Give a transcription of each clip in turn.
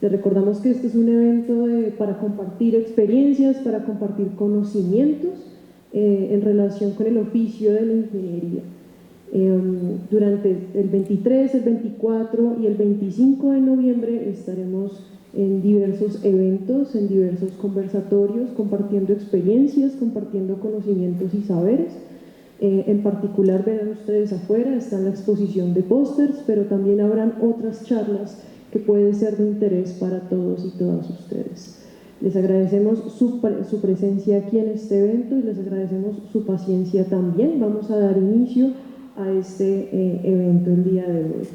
Les recordamos que este es un evento para compartir experiencias, para compartir conocimientos en relación con el oficio de la ingeniería. Durante el 23, el 24 y el 25 de noviembre estaremos en diversos eventos, en diversos conversatorios, compartiendo experiencias, compartiendo conocimientos y saberes. En particular verán ustedes afuera, está la exposición de pósters, pero también habrán otras charlas que pueden ser de interés para todos y todas ustedes. Les agradecemos su presencia aquí en este evento y les agradecemos su paciencia también. Vamos a dar inicio a este evento el día de hoy.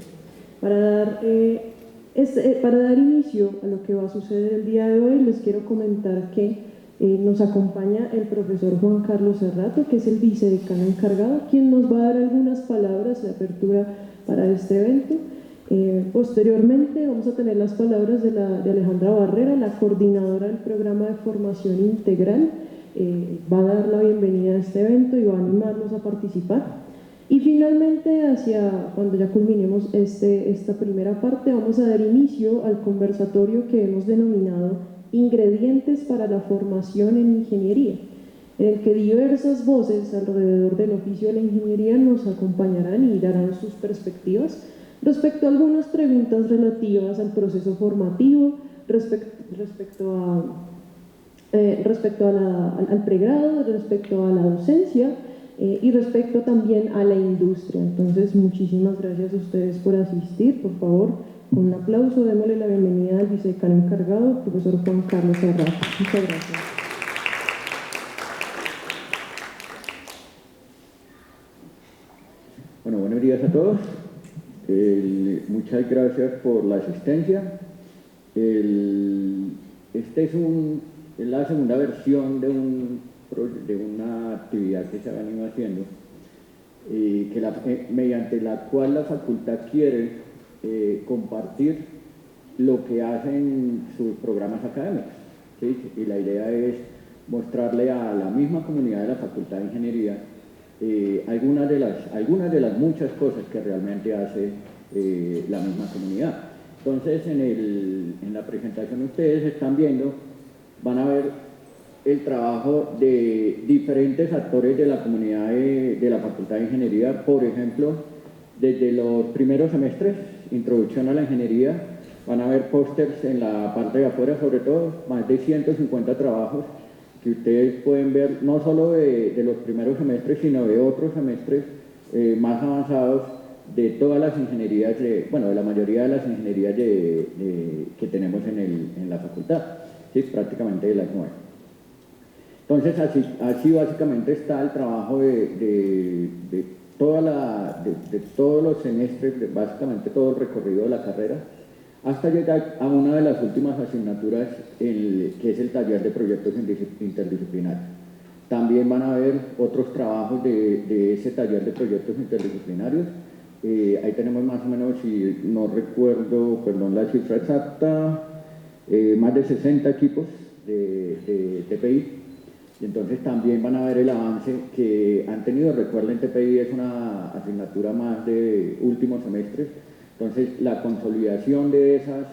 Para dar inicio a lo que va a suceder el día de hoy, les quiero comentar que nos acompaña el profesor Juan Carlos Cerrato, que es el vicedecano encargado, quien nos va a dar algunas palabras de apertura para este evento. Posteriormente vamos a tener las palabras de Alejandra Barrera, la coordinadora del programa de formación integral. Va a dar la bienvenida a este evento y va a animarnos a participar. Y finalmente, cuando ya culminemos esta primera parte, vamos a dar inicio al conversatorio que hemos denominado Ingredientes para la formación en ingeniería, en el que diversas voces alrededor del oficio de la ingeniería nos acompañarán y darán sus perspectivas respecto a algunas preguntas relativas al proceso formativo, respecto al pregrado, respecto a la docencia y respecto también a la industria. Entonces, muchísimas gracias a ustedes por asistir. Por favor, con un aplauso, démosle la bienvenida al vicedecano encargado, profesor Juan Carlos Cerrato. Muchas gracias. Bueno, buenos días a todos. Muchas gracias por la asistencia. Esta es la segunda versión de una actividad que se ha venido haciendo, mediante la cual la facultad quiere compartir lo que hacen sus programas académicos, ¿sí? Y la idea es mostrarle a la misma comunidad de la Facultad de Ingeniería algunas de las muchas cosas que realmente hace la misma comunidad. Entonces, en la presentación ustedes están viendo, van a ver el trabajo de diferentes actores de la comunidad de la Facultad de Ingeniería. Por ejemplo, desde los primeros semestres, Introducción a la Ingeniería, van a ver pósters en la parte de afuera, sobre todo, más de 150 trabajos que ustedes pueden ver no solo de los primeros semestres, sino de otros semestres más avanzados de todas las ingenierías, de la mayoría de las ingenierías que tenemos en la facultad, ¿sí? Prácticamente de las 9. Entonces, así básicamente está el trabajo de todos los semestres, básicamente todo el recorrido de la carrera, hasta llegar a una de las últimas asignaturas, que es el taller de proyectos interdisciplinarios. También van a ver otros trabajos de ese taller de proyectos interdisciplinarios. Ahí tenemos más o menos, si no recuerdo, la cifra exacta, más de 60 equipos de TPI. Y entonces también van a ver el avance que han tenido. Recuerden, TPI es una asignatura más de últimos semestres. Entonces, la consolidación de esas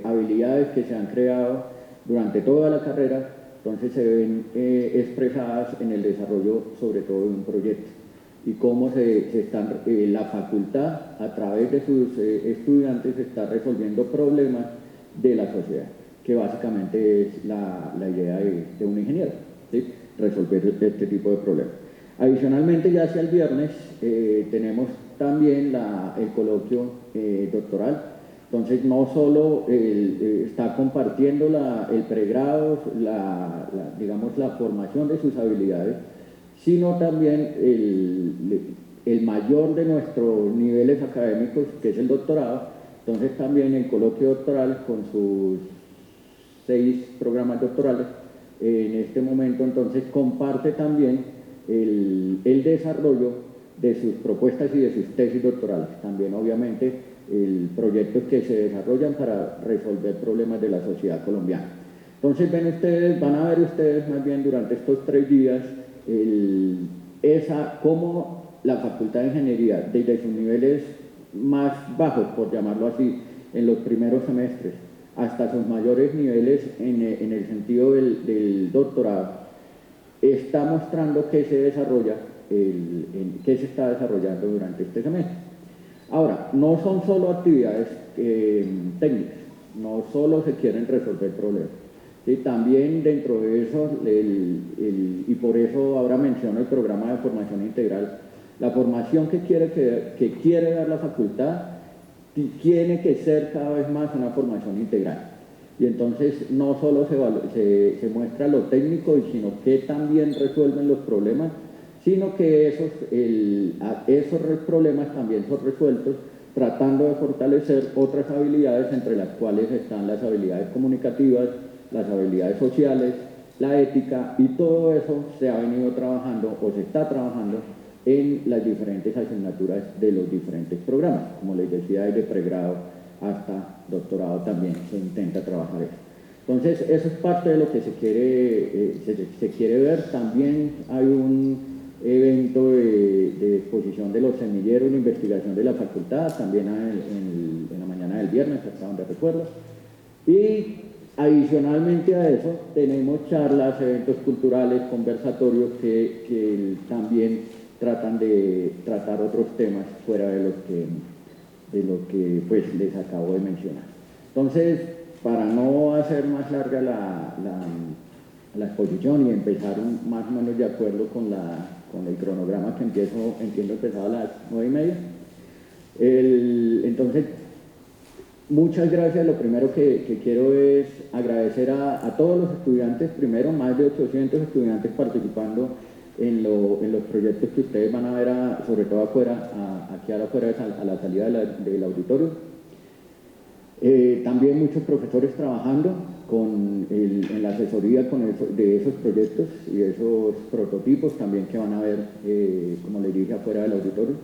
habilidades que se han creado durante toda la carrera, entonces se ven expresadas en el desarrollo, sobre todo de un proyecto. Y cómo la facultad, a través de sus estudiantes, está resolviendo problemas de la sociedad, que básicamente es la idea de un ingeniero, ¿sí? Resolver este tipo de problemas. Adicionalmente, ya hacia el viernes tenemos también el coloquio doctoral. Entonces, no solo está compartiendo el pregrado, digamos, la formación de sus habilidades, sino también el mayor de nuestros niveles académicos, que es el doctorado. Entonces, también el coloquio doctoral, con sus 6 programas doctorales, en este momento, entonces, comparte también el desarrollo de sus propuestas y de sus tesis doctorales. También, obviamente, proyectos que se desarrollan para resolver problemas de la sociedad colombiana. Entonces, van a ver ustedes más bien durante estos 3 días cómo la Facultad de Ingeniería, desde sus niveles más bajos, por llamarlo así, en los primeros semestres, hasta sus mayores niveles en el sentido del doctorado, está mostrando que se desarrolla, que se está desarrollando durante este semestre. Ahora, no son solo actividades técnicas, no solo se quieren resolver problemas. ¿Sí? También dentro de eso, y por eso ahora menciono el programa de formación integral, la formación que quiere dar la facultad tiene que ser cada vez más una formación integral. Y entonces no solo se muestra lo técnico, sino que también resuelven los problemas, sino que esos problemas también son resueltos tratando de fortalecer otras habilidades, entre las cuales están las habilidades comunicativas, las habilidades sociales, la ética, y todo eso se ha venido trabajando o se está trabajando en las diferentes asignaturas de los diferentes programas. Como les decía, desde pregrado hasta doctorado también se intenta trabajar eso. Entonces, eso es parte de lo que se quiere ver. También hay un evento de exposición de los semilleros de investigación de la facultad, también en la mañana del viernes, hasta donde recuerdo. Y adicionalmente a eso, tenemos charlas, eventos culturales, conversatorios que también tratan de tratar otros temas fuera de lo que pues, les acabo de mencionar. Entonces, para no hacer más larga la exposición y empezar más o menos de acuerdo con el cronograma que entiendo empezaba a las 9:30, entonces, muchas gracias. Lo primero que quiero es agradecer a todos los estudiantes, primero, más de 800 estudiantes participando en los proyectos que ustedes van a ver, sobre todo afuera, aquí afuera a la salida del auditorio. También muchos profesores trabajando en la asesoría de esos proyectos y esos prototipos también que van a ver, como les dije, afuera del auditorio.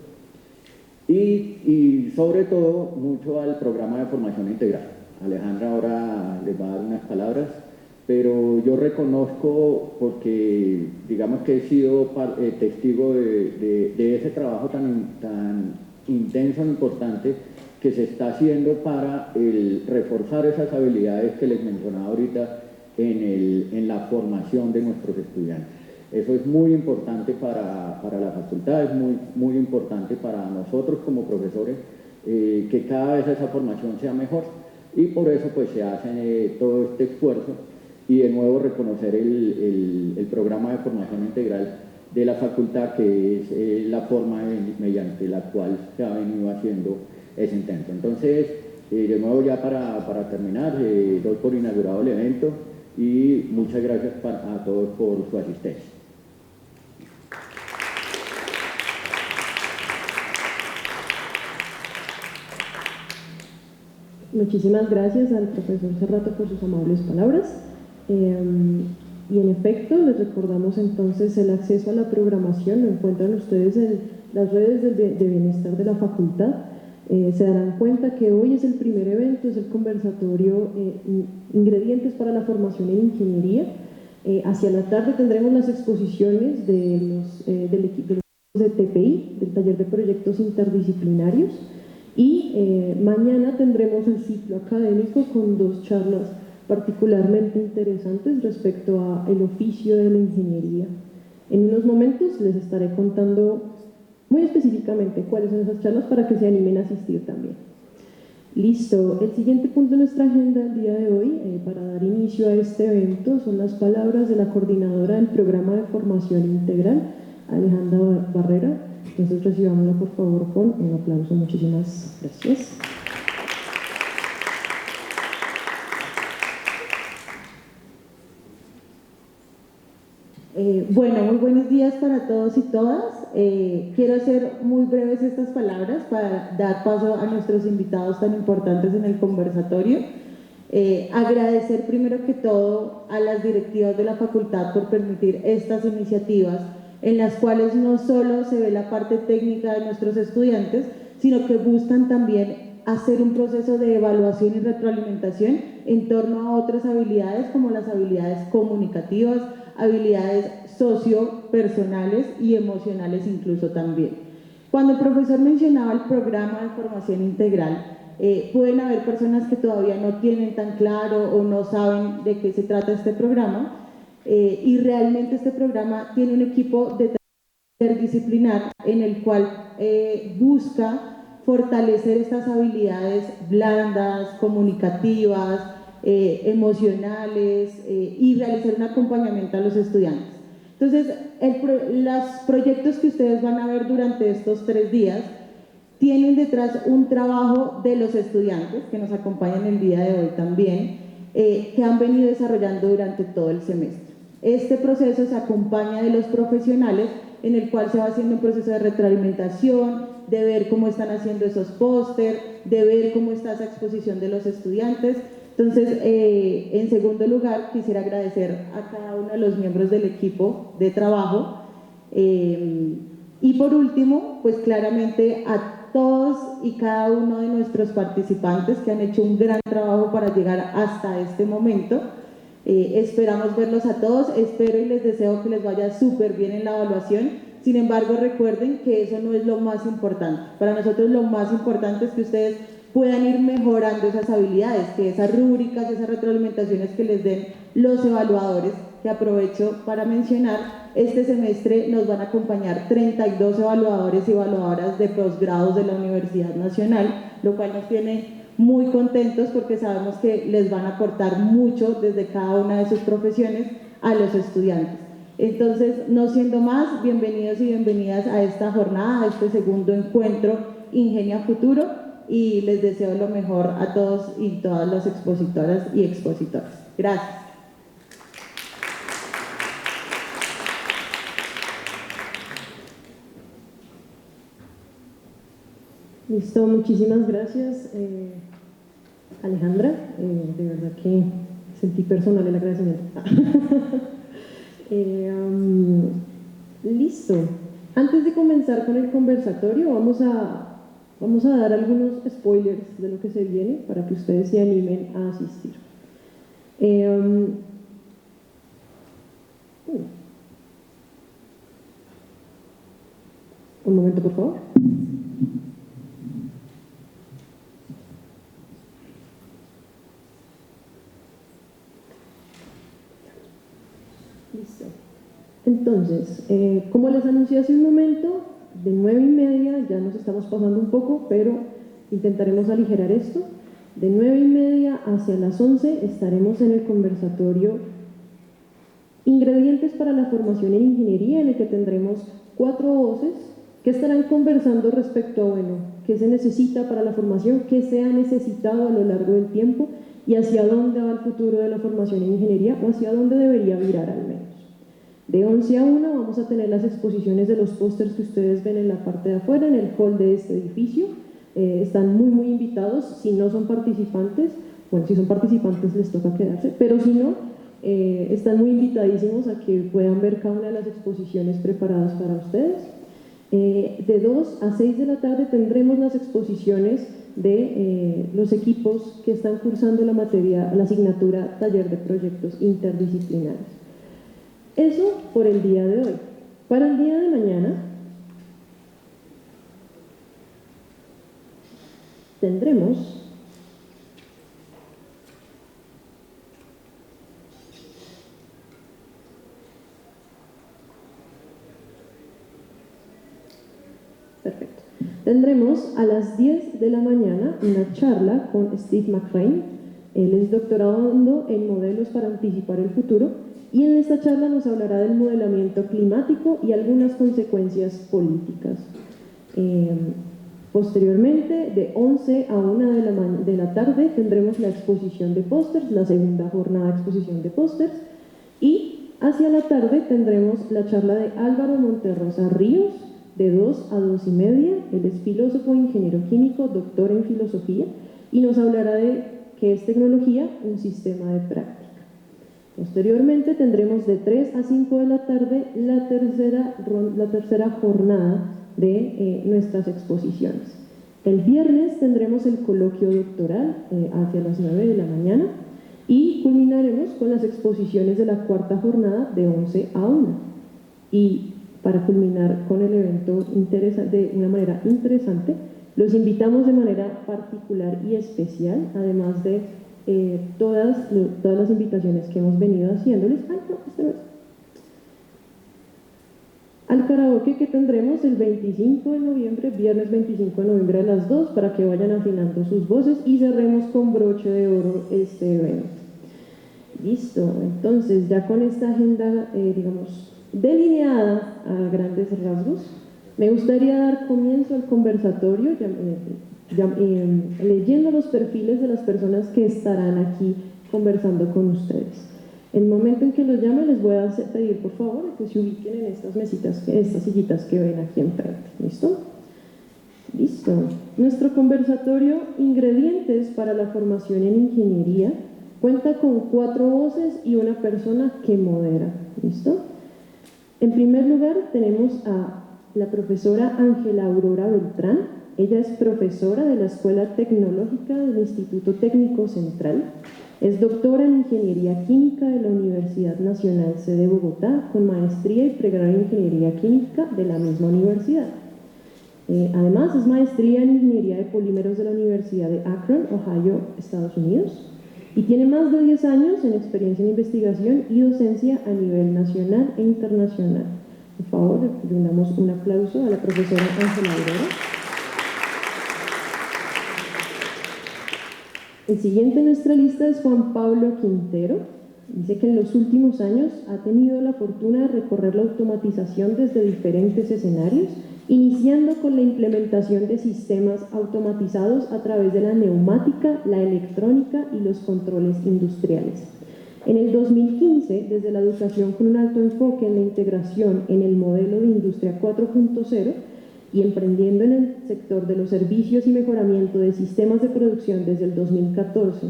Y sobre todo, mucho al programa de formación integral. Alejandra ahora les va a dar unas palabras, pero yo reconozco, porque digamos que he sido testigo de ese trabajo tan intenso e importante que se está haciendo para reforzar esas habilidades que les mencionaba ahorita en la formación de nuestros estudiantes. Eso es muy importante para la facultad, es muy importante para nosotros como profesores, que cada vez esa formación sea mejor, y por eso pues se hace todo este esfuerzo. Y de nuevo reconocer el programa de formación integral de la facultad, que es la forma mediante la cual se ha venido haciendo ese intento. Entonces, de nuevo ya para terminar, doy por inaugurado el evento y muchas gracias a todos por su asistencia. Muchísimas gracias al profesor Cerrato por sus amables palabras. Y en efecto, les recordamos entonces el acceso a la programación. Lo encuentran ustedes en las redes de bienestar de la facultad. Se darán cuenta que hoy es el primer evento, es el conversatorio Ingredientes para la formación en ingeniería. Hacia la tarde tendremos las exposiciones del equipo de TPI, del taller de proyectos interdisciplinarios, y mañana tendremos el ciclo académico con 2 charlas particularmente interesantes respecto al oficio de la ingeniería. En unos momentos les estaré contando muy específicamente cuáles son esas charlas para que se animen a asistir también. Listo, el siguiente punto de nuestra agenda el día de hoy, para dar inicio a este evento, son las palabras de la coordinadora del programa de formación integral, Alejandra Barrera. Entonces recibámosla por favor con un aplauso. Muchísimas gracias. Bueno, muy buenos días para todos y todas. Quiero hacer muy breves estas palabras para dar paso a nuestros invitados tan importantes en el conversatorio. Agradecer primero que todo a las directivas de la facultad por permitir estas iniciativas en las cuales no solo se ve la parte técnica de nuestros estudiantes, sino que buscan también hacer un proceso de evaluación y retroalimentación en torno a otras habilidades como las habilidades comunicativas, habilidades sociopersonales y emocionales incluso también. Cuando el profesor mencionaba el programa de formación integral, Pueden haber personas que todavía no tienen tan claro o no saben de qué se trata este programa, y realmente este programa tiene un equipo de interdisciplinar en el cual busca fortalecer estas habilidades blandas, comunicativas, emocionales, y realizar un acompañamiento a los estudiantes. Entonces, los proyectos que ustedes van a ver durante estos 3 días tienen detrás un trabajo de los estudiantes que nos acompañan el día de hoy también, que han venido desarrollando durante todo el semestre. Este proceso se acompaña de los profesionales, en el cual se va haciendo un proceso de retroalimentación, de ver cómo están haciendo esos póster, de ver cómo está esa exposición de los estudiantes. Entonces, en segundo lugar, quisiera agradecer a cada uno de los miembros del equipo de trabajo. Y por último, pues claramente a todos y cada uno de nuestros participantes que han hecho un gran trabajo para llegar hasta este momento. Esperamos verlos a todos, espero y les deseo que les vaya súper bien en la evaluación. Sin embargo, recuerden que eso no es lo más importante. Para nosotros lo más importante es que ustedes puedan ir mejorando esas habilidades, que esas rúbricas, esas retroalimentaciones que les den los evaluadores, que aprovecho para mencionar, este semestre nos van a acompañar 32 evaluadores y evaluadoras de posgrados de la Universidad Nacional, lo cual nos tiene muy contentos porque sabemos que les van a aportar mucho desde cada una de sus profesiones a los estudiantes. Entonces, no siendo más, bienvenidos y bienvenidas a esta jornada, a este segundo encuentro Ingenia Futuro, y les deseo lo mejor a todos y todas las expositoras y expositores. Gracias. Listo, muchísimas gracias, Alejandra. De verdad que sentí personal el agradecimiento. Listo. Antes de comenzar con el conversatorio, vamos a dar algunos spoilers de lo que se viene para que ustedes se animen a asistir. Un momento, por favor. Listo. Entonces, como les anuncié hace un momento, de 9:30 ya nos estamos pasando un poco, pero intentaremos aligerar esto. De 9:30 hacia las 11 estaremos en el conversatorio Ingredientes para la formación en ingeniería, en el que tendremos 4 voces que estarán conversando respecto a, bueno, qué se necesita para la formación, qué se ha necesitado a lo largo del tiempo y hacia dónde va el futuro de la formación en ingeniería, o hacia dónde debería virar al menos. De 11 a 1 vamos a tener las exposiciones de los pósters que ustedes ven en la parte de afuera, en el hall de este edificio. Están muy invitados. Si no son participantes, bueno, si son participantes les toca quedarse, pero si no, están muy invitadísimos a que puedan ver cada una de las exposiciones preparadas para ustedes. De 2 a 6 de la tarde tendremos las exposiciones de los equipos que están cursando la asignatura Taller de Proyectos Interdisciplinarios. Eso por el día de hoy. Para el día de mañana tendremos Tendremos a las 10 de la mañana una charla con Steve McLean. Él es doctorando en modelos para anticipar el futuro, y en esta charla nos hablará del modelamiento climático y algunas consecuencias políticas. Posteriormente, de 11 a 1 de la tarde, tendremos la exposición de pósters, la segunda jornada de exposición de pósters, y hacia la tarde tendremos la charla de Álvaro Monterrosa Ríos, de 2 a 2:30. Él es filósofo, ingeniero químico, doctor en filosofía, y nos hablará de qué es tecnología, un sistema de práctica. Posteriormente tendremos de 3 a 5 de la tarde la tercera jornada de nuestras exposiciones. El viernes tendremos el coloquio doctoral hacia las 9 de la mañana, y culminaremos con las exposiciones de la cuarta jornada de 11 a 1. Y para culminar con el evento de una manera interesante, Los invitamos de manera particular y especial, además de todas las invitaciones que hemos venido haciéndoles. Al karaoke que tendremos el 25 de noviembre, viernes 25 de noviembre a las 2, para que vayan afinando sus voces y cerremos con broche de oro este evento. Listo, entonces ya con esta agenda, digamos, delineada a grandes rasgos, me gustaría dar comienzo al conversatorio leyendo los perfiles de las personas que estarán aquí conversando con ustedes. En el momento en que los llame, les voy a pedir, por favor, que se ubiquen en estas mesitas, en estas sillitas que ven aquí enfrente. ¿Listo? Listo. Nuestro conversatorio Ingredientes para la formación en ingeniería cuenta con 4 voces y una persona que modera. ¿Listo? En primer lugar, tenemos a la profesora Ángela Aurora Beltrán. Ella es profesora de la Escuela Tecnológica del Instituto Técnico Central. Es doctora en Ingeniería Química de la Universidad Nacional Sede Bogotá, con maestría y pregrado en Ingeniería Química de la misma universidad. Además, es maestría en Ingeniería de Polímeros de la Universidad de Akron, Ohio, Estados Unidos, y tiene más de 10 años en experiencia en investigación y docencia a nivel nacional e internacional. Por favor, brindamos un aplauso a la profesora Ángela Aurora. El siguiente en nuestra lista es Juan Pablo Quintero. Dice que en los últimos años ha tenido la fortuna de recorrer la automatización desde diferentes escenarios, iniciando con la implementación de sistemas automatizados a través de la neumática, la electrónica y los controles industriales. En el 2015, desde la educación con un alto enfoque en la integración en el modelo de Industria 4.0, y emprendiendo en el sector de los servicios y mejoramiento de sistemas de producción desde el 2014.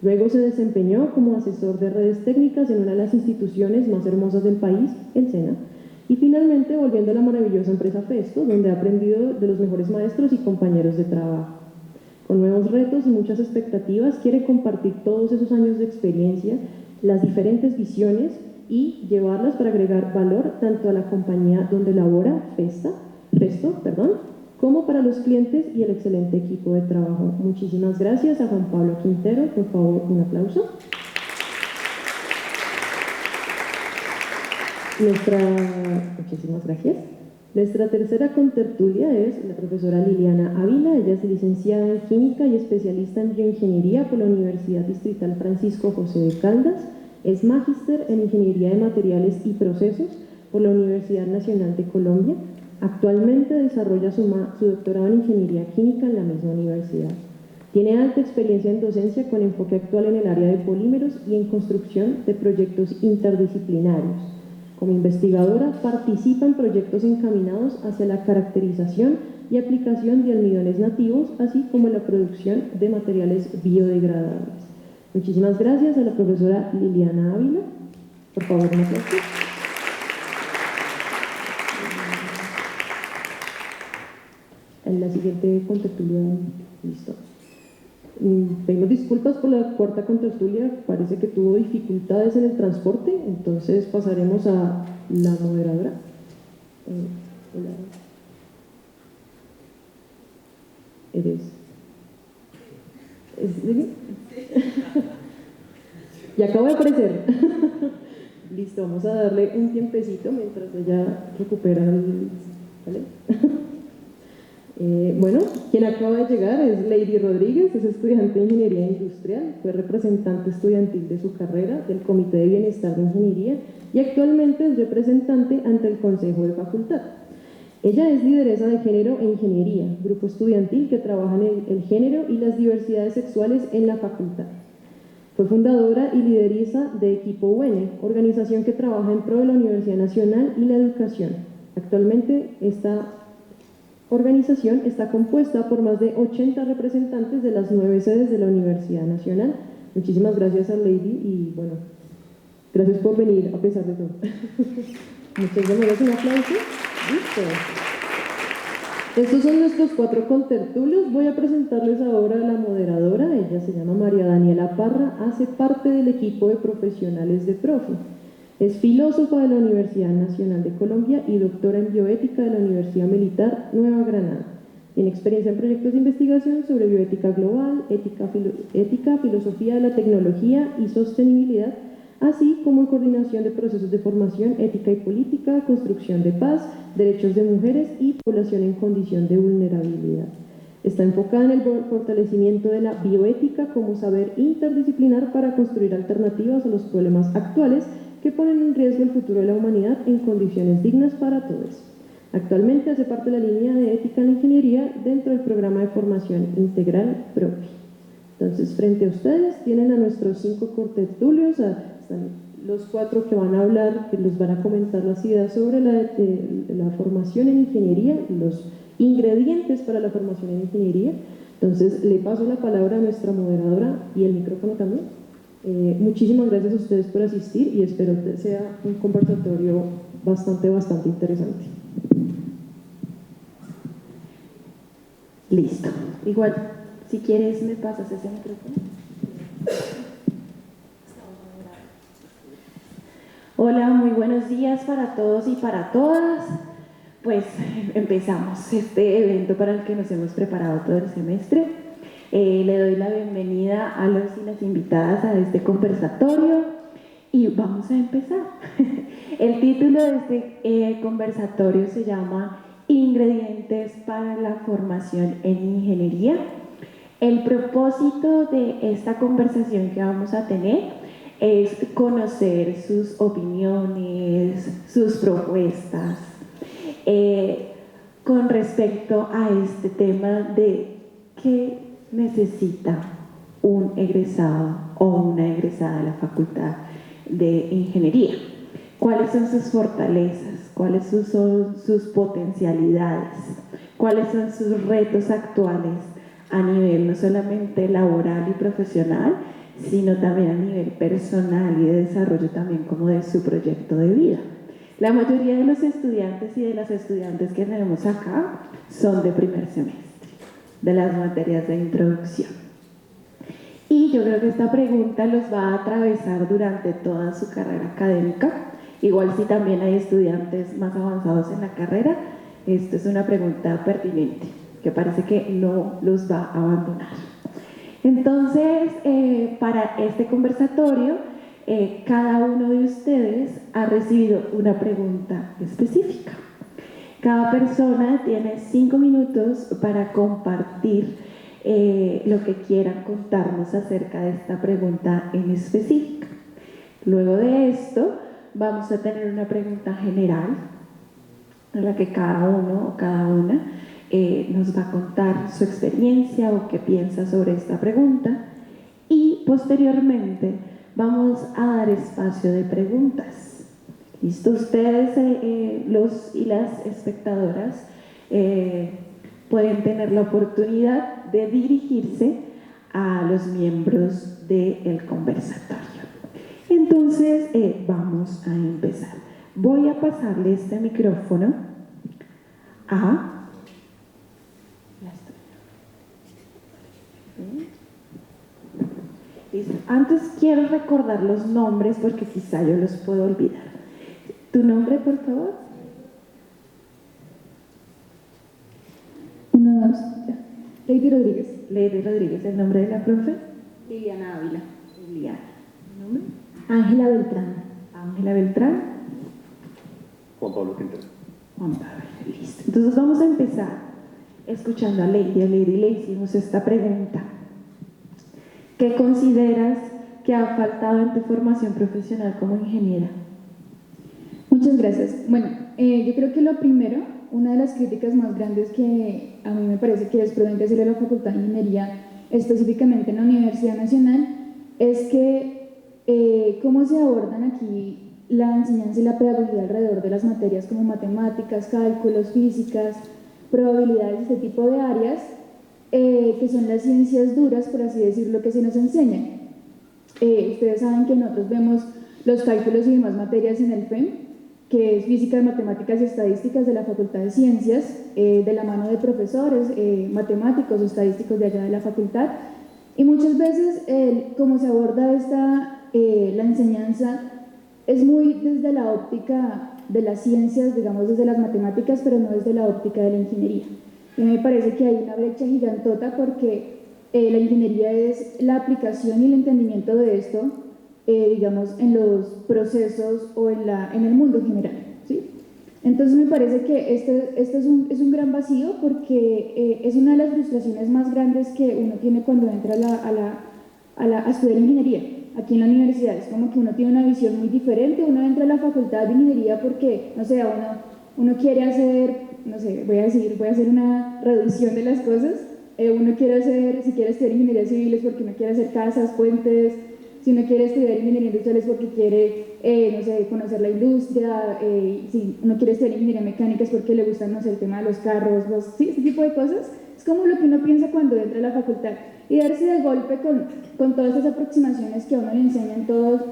Luego se desempeñó como asesor de redes técnicas en una de las instituciones más hermosas del país, el SENA, y finalmente volviendo a la maravillosa empresa Festo, donde ha aprendido de los mejores maestros y compañeros de trabajo. Con nuevos retos y muchas expectativas, quiere compartir todos esos años de experiencia, las diferentes visiones y llevarlas para agregar valor tanto a la compañía donde labora, Festo, como para los clientes y el excelente equipo de trabajo. Muchísimas gracias a Juan Pablo Quintero. Por favor, un aplauso. Muchísimas gracias. Nuestra tercera contertulia es la profesora Liliana Ávila. Ella es licenciada en Química y especialista en Bioingeniería por la Universidad Distrital Francisco José de Caldas. Es magíster en Ingeniería de Materiales y Procesos por la Universidad Nacional de Colombia. Actualmente desarrolla su doctorado en Ingeniería Química en la misma universidad. Tiene alta experiencia en docencia con enfoque actual en el área de polímeros y en construcción de proyectos interdisciplinarios. Como investigadora, participa en proyectos encaminados hacia la caracterización y aplicación de almidones nativos, así como la producción de materiales biodegradables. Muchísimas gracias a la profesora Liliana Ávila. Por favor, un aplauso. En la siguiente contertulia, listo. Pedimos disculpas por la cuarta contertulia, parece que tuvo dificultades en el transporte, entonces pasaremos a la moderadora. Hola. Y acabo de aparecer. Listo, vamos a darle un tiempecito mientras ella recupera el... ¿Vale? Bueno, quien acaba de llegar es Lady Rodríguez, es estudiante de Ingeniería Industrial, fue representante estudiantil de su carrera del Comité de Bienestar de Ingeniería y actualmente es representante ante el Consejo de Facultad. Ella es lideresa de Género e Ingeniería, grupo estudiantil que trabaja en el género y las diversidades sexuales en la facultad. Fue fundadora y lideriza de Equipo UENE, organización que trabaja en pro de la Universidad Nacional y la educación. Actualmente esta organización está compuesta por más de 80 representantes de las 9 sedes de la Universidad Nacional. Muchísimas gracias a Lady y bueno, gracias por venir a pesar de todo. Muchas gracias, un aplauso. Listo. Estos son nuestros 4 contertulios. Voy a presentarles ahora a la moderadora. Ella se llama María Daniela Parra, hace parte del equipo de profesionales de Profi. Es filósofa de la Universidad Nacional de Colombia y doctora en bioética de la Universidad Militar Nueva Granada. Tiene experiencia en proyectos de investigación sobre bioética global, ética, filosofía de la tecnología y sostenibilidad, así como en coordinación de procesos de formación, ética y política, construcción de paz, derechos de mujeres y población en condición de vulnerabilidad. Está enfocada en el fortalecimiento de la bioética como saber interdisciplinar para construir alternativas a los problemas actuales que ponen en riesgo el futuro de la humanidad en condiciones dignas para todos. Actualmente hace parte de la línea de ética en la ingeniería dentro del programa de formación integral PROPI. Entonces, frente a ustedes tienen a nuestros 5 cortertulios, están los 4 que van a hablar, que les van a comentar las ideas sobre la formación en ingeniería, los ingredientes para la formación en ingeniería. Entonces, le paso la palabra a nuestra moderadora y el micrófono también. Muchísimas gracias a ustedes por asistir y espero que sea un conversatorio bastante interesante. Listo. Igual, si quieres, me pasas ese micrófono. Hola, muy buenos días para todos y para todas. Pues empezamos este evento para el que nos hemos preparado todo el semestre. Le doy la bienvenida a los y las invitadas a este conversatorio y vamos a empezar. El título de este conversatorio se llama Ingredientes para la formación en ingeniería. El propósito de esta conversación que vamos a tener es conocer sus opiniones, sus propuestas con respecto a este tema de qué necesita un egresado o una egresada de la Facultad de Ingeniería. ¿Cuáles son sus fortalezas? ¿Cuáles son sus potencialidades? ¿Cuáles son sus retos actuales a nivel no solamente laboral y profesional, sino también a nivel personal y de desarrollo también como de su proyecto de vida? La mayoría de los estudiantes y de las estudiantes que tenemos acá son de primer semestre, de las materias de introducción. Y yo creo que esta pregunta los va a atravesar durante toda su carrera académica. Igual si también hay estudiantes más avanzados en la carrera, esto es una pregunta pertinente, que parece que no los va a abandonar. Entonces, para este conversatorio, cada uno de ustedes ha recibido una pregunta específica. Cada persona tiene 5 minutos para compartir lo que quieran contarnos acerca de esta pregunta en específica. Luego de esto, vamos a tener una pregunta general en la que cada uno o cada una nos va a contar su experiencia o qué piensa sobre esta pregunta y posteriormente vamos a dar espacio de preguntas. ¿Listo? Ustedes, los y las espectadoras, pueden tener la oportunidad de dirigirse a los miembros del conversatorio. Entonces, vamos a empezar. Voy a pasarle este micrófono a... Listo. Antes quiero recordar los nombres porque quizá yo los puedo olvidar. ¿Tu nombre, por favor? 1, 2, Lady Rodríguez. Lady Rodríguez. ¿El nombre de la profe? Liliana Ávila. Liliana. ¿El nombre? Ángela Beltrán. Ángela Beltrán. Juan Pablo Quintero. Juan Pablo, listo. Entonces vamos a empezar escuchando a Lady. A Lady le hicimos esta pregunta. ¿Qué consideras que ha faltado en tu formación profesional como ingeniera? Muchas gracias. Bueno, yo creo que lo primero, una de las críticas más grandes que a mí me parece que es prudente hacerle a la Facultad de Ingeniería, específicamente en la Universidad Nacional, es que cómo se abordan aquí la enseñanza y la pedagogía alrededor de las materias como matemáticas, cálculos, físicas, probabilidades, este tipo de áreas, que son las ciencias duras, por así decirlo, que se nos enseñan. Ustedes saben que nosotros vemos los cálculos y demás materias en el FEM, que es Física, Matemáticas y Estadísticas de la Facultad de Ciencias, de la mano de profesores, matemáticos o estadísticos de allá de la facultad. Y muchas veces, como se aborda la enseñanza, es muy desde la óptica de las ciencias, digamos desde las matemáticas, pero no desde la óptica de la ingeniería. Me parece que hay una brecha gigantota porque la ingeniería es la aplicación y el entendimiento de esto, digamos, en los procesos o en el mundo general, ¿sí? Entonces me parece que este es un gran vacío porque es una de las frustraciones más grandes que uno tiene cuando entra a estudiar ingeniería. Aquí en la universidad es como que uno tiene una visión muy diferente, uno entra a la facultad de ingeniería porque, no sé, uno quiere hacer, no sé, voy a hacer una reducción de las cosas, uno quiere hacer, si quiere estudiar ingeniería civil es porque uno quiere hacer casas, puentes, si uno quiere estudiar ingeniería industrial es porque quiere, no sé, conocer la industria, si uno quiere estudiar ingeniería mecánica es porque le gusta, no sé, el tema de los carros, sí, ese tipo de cosas, es como lo que uno piensa cuando entra a la facultad. Y darse de golpe con todas esas aproximaciones que a uno le enseñan toda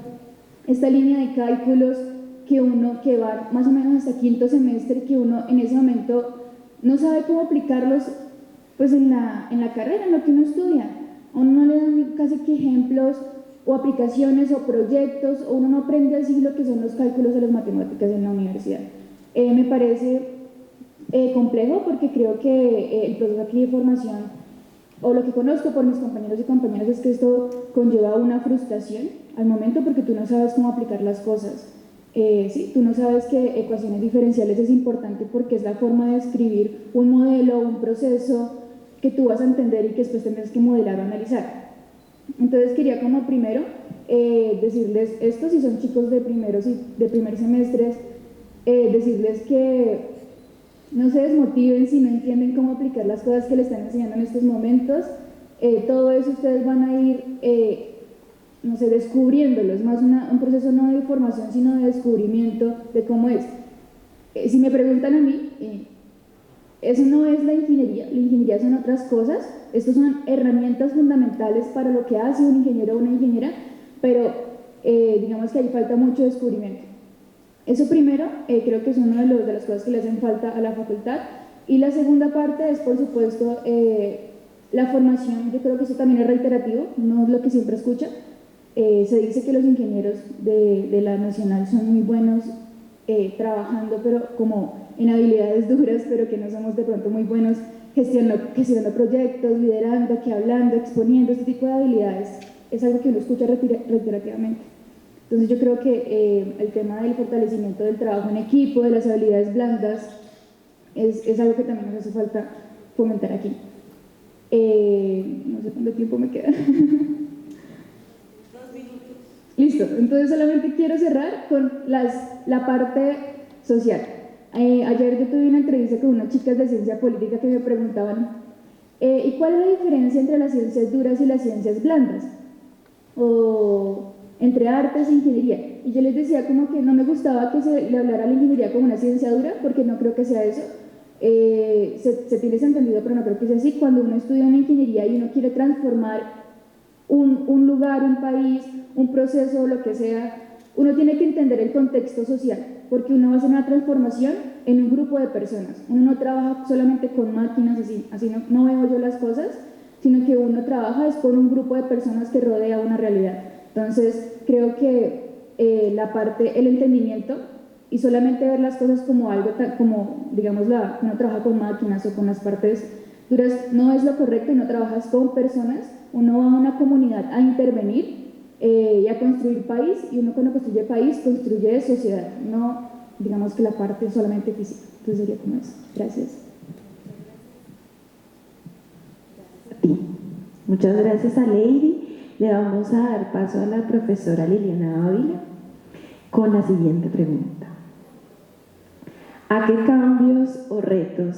esta línea de cálculos que va más o menos hasta quinto semestre, que uno en ese momento no sabe cómo aplicarlos pues en la carrera, en lo que uno estudia. A uno no le dan casi que ejemplos o aplicaciones o proyectos, o uno no aprende así lo que son los cálculos de las matemáticas en la universidad. Me parece complejo porque creo que el proceso aquí de formación, o lo que conozco por mis compañeros y compañeras, es que esto conlleva una frustración al momento porque tú no sabes cómo aplicar las cosas. Sí, tú no sabes que ecuaciones diferenciales es importante porque es la forma de escribir un modelo, un proceso que tú vas a entender y que después tendrás que modelar o analizar. Entonces quería como primero decirles esto, si son chicos de primer semestre, decirles que no se desmotiven si no entienden cómo aplicar las cosas que les están enseñando en estos momentos. Todo eso ustedes van a ir, no sé, descubriéndolo. Es más un proceso no de formación, sino de descubrimiento de cómo es. Si me preguntan a mí, eso no es la ingeniería son otras cosas. Estas son herramientas fundamentales para lo que hace un ingeniero o una ingeniera, pero digamos que ahí falta mucho descubrimiento. Eso primero, creo que es una de las cosas que le hacen falta a la facultad. Y la segunda parte es, por supuesto, la formación. Yo creo que eso también es reiterativo, no es lo que siempre escucha. Se dice que los ingenieros de la Nacional son muy buenos trabajando, pero como en habilidades duras, pero que no somos de pronto muy buenos gestionando proyectos, liderando, que hablando, exponiendo. Este tipo de habilidades es algo que uno escucha reiterativamente. Entonces yo creo que el tema del fortalecimiento del trabajo en equipo, de las habilidades blandas, es algo que también nos hace falta fomentar aquí. No sé cuánto tiempo me queda. 2 minutos. Listo, entonces solamente quiero cerrar con la parte social. Ayer yo tuve una entrevista con unas chicas de ciencia política que me preguntaban ¿y cuál es la diferencia entre las ciencias duras y las ciencias blandas? O entre artes e ingeniería. Y yo les decía como que no me gustaba que se le hablara a la ingeniería como una ciencia dura, porque no creo que sea eso. Se tiene ese entendido, pero no creo que sea así. Cuando uno estudia una ingeniería y uno quiere transformar un lugar, un país, un proceso, lo que sea, uno tiene que entender el contexto social, porque uno va a hacer una transformación en un grupo de personas. Uno no trabaja solamente con máquinas, así no veo yo las cosas, sino que uno trabaja es con un grupo de personas que rodea una realidad. Entonces, creo que el entendimiento y solamente ver las cosas como algo como, digamos, uno trabaja con máquinas o con las partes duras, no es lo correcto. Uno trabaja con personas, uno va a una comunidad a intervenir y a construir país, y uno cuando construye país, construye sociedad, no digamos que la parte solamente física. Entonces sería como eso. Gracias. Muchas gracias a Lady. Le vamos a dar paso a la profesora Liliana Ávila con la siguiente pregunta. ¿A qué cambios o retos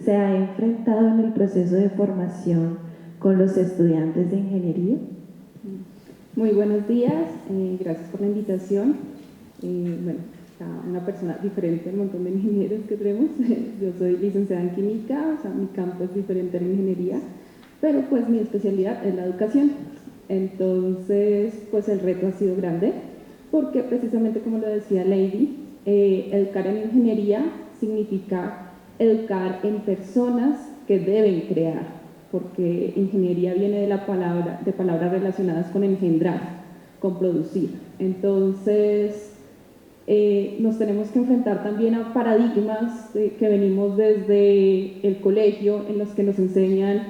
se ha enfrentado en el proceso de formación con los estudiantes de ingeniería? Muy buenos días, gracias por la invitación. Bueno, una persona diferente al montón de ingenieros que tenemos. Yo soy licenciada en química, o sea, mi campo es diferente a la ingeniería, pero pues mi especialidad es la educación. Entonces, pues el reto ha sido grande, porque precisamente como lo decía Lady, educar en ingeniería significa educar en personas que deben crear, porque ingeniería viene de palabras relacionadas con engendrar, con producir. Entonces, nos tenemos que enfrentar también a paradigmas que venimos desde el colegio, en los que nos enseñan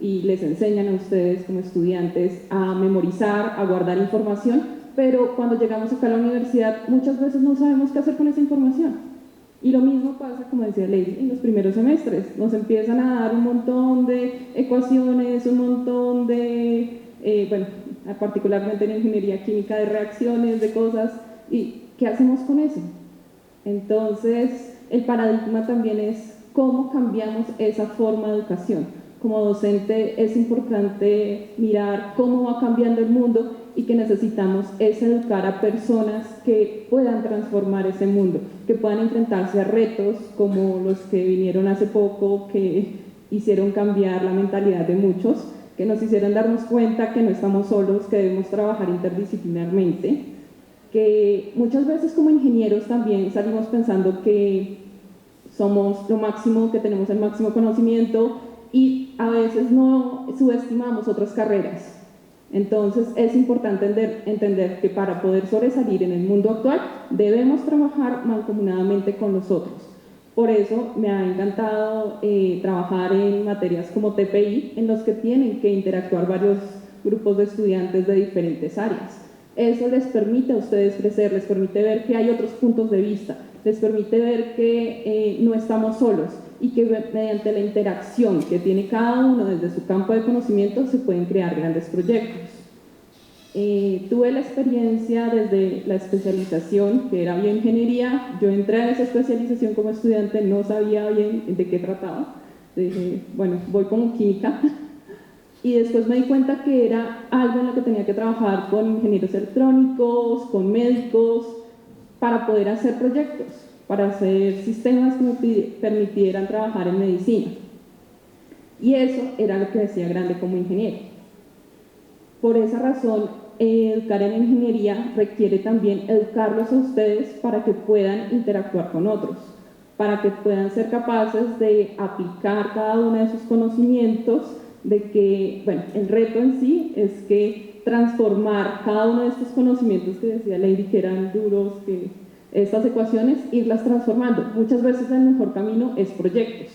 y les enseñan a ustedes como estudiantes a memorizar, a guardar información, pero cuando llegamos acá a la universidad muchas veces no sabemos qué hacer con esa información. Y lo mismo pasa, como decía Lady, en los primeros semestres. Nos empiezan a dar un montón de ecuaciones, un montón de, bueno, particularmente en ingeniería química, de reacciones, de cosas, y ¿qué hacemos con eso? Entonces, el paradigma también es cómo cambiamos esa forma de educación. Como docente es importante mirar cómo va cambiando el mundo y que necesitamos es educar a personas que puedan transformar ese mundo, que puedan enfrentarse a retos como los que vinieron hace poco, que hicieron cambiar la mentalidad de muchos, que nos hicieron darnos cuenta que no estamos solos, que debemos trabajar interdisciplinarmente, que muchas veces como ingenieros también salimos pensando que somos lo máximo, que tenemos el máximo conocimiento y a veces no subestimamos otras carreras. Entonces es importante entender que para poder sobresalir en el mundo actual debemos trabajar mancomunadamente con los otros. Por eso me ha encantado trabajar en materias como TPI, en los que tienen que interactuar varios grupos de estudiantes de diferentes áreas. Eso les permite a ustedes crecer, les permite ver que hay otros puntos de vista, les permite ver que no estamos solos y que mediante la interacción que tiene cada uno desde su campo de conocimiento se pueden crear grandes proyectos. Tuve la experiencia desde la especialización, que era bioingeniería. Yo entré a esa especialización como estudiante, no sabía bien de qué trataba. Dije, bueno, voy como química. Y después me di cuenta que era algo en lo que tenía que trabajar con ingenieros electrónicos, con médicos, para poder hacer proyectos, para hacer sistemas que me permitieran trabajar en medicina. Y eso era lo que decía grande como ingeniero. Por esa razón, educar en ingeniería requiere también educarlos a ustedes para que puedan interactuar con otros, para que puedan ser capaces de aplicar cada uno de sus conocimientos, de que, bueno, el reto en sí es que transformar cada uno de estos conocimientos que decía Lady que eran duros, que estas ecuaciones, irlas transformando. Muchas veces el mejor camino es proyectos,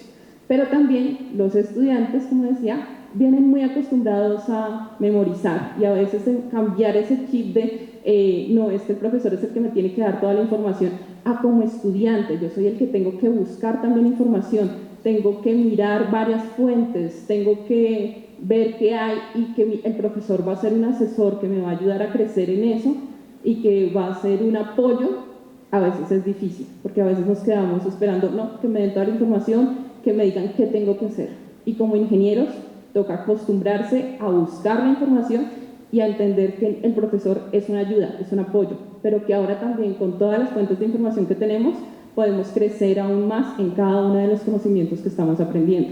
pero también los estudiantes, como decía, vienen muy acostumbrados a memorizar y a veces cambiar ese chip de no, el profesor es el que me tiene que dar toda la información, a como estudiante, yo soy el que tengo que buscar también información, tengo que mirar varias fuentes, tengo que ver qué hay y que el profesor va a ser un asesor que me va a ayudar a crecer en eso y que va a ser un apoyo. A veces es difícil, porque a veces nos quedamos esperando, no, que me den toda la información, que me digan qué tengo que hacer. Y como ingenieros, toca acostumbrarse a buscar la información y a entender que el profesor es una ayuda, es un apoyo, pero que ahora también con todas las fuentes de información que tenemos, podemos crecer aún más en cada uno de los conocimientos que estamos aprendiendo.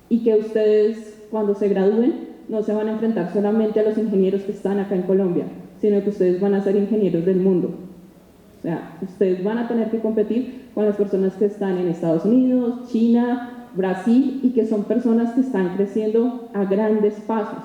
Y que ustedes, cuando se gradúen, no se van a enfrentar solamente a los ingenieros que están acá en Colombia, sino que ustedes van a ser ingenieros del mundo. O sea, ustedes van a tener que competir con las personas que están en Estados Unidos, China, Brasil, y que son personas que están creciendo a grandes pasos.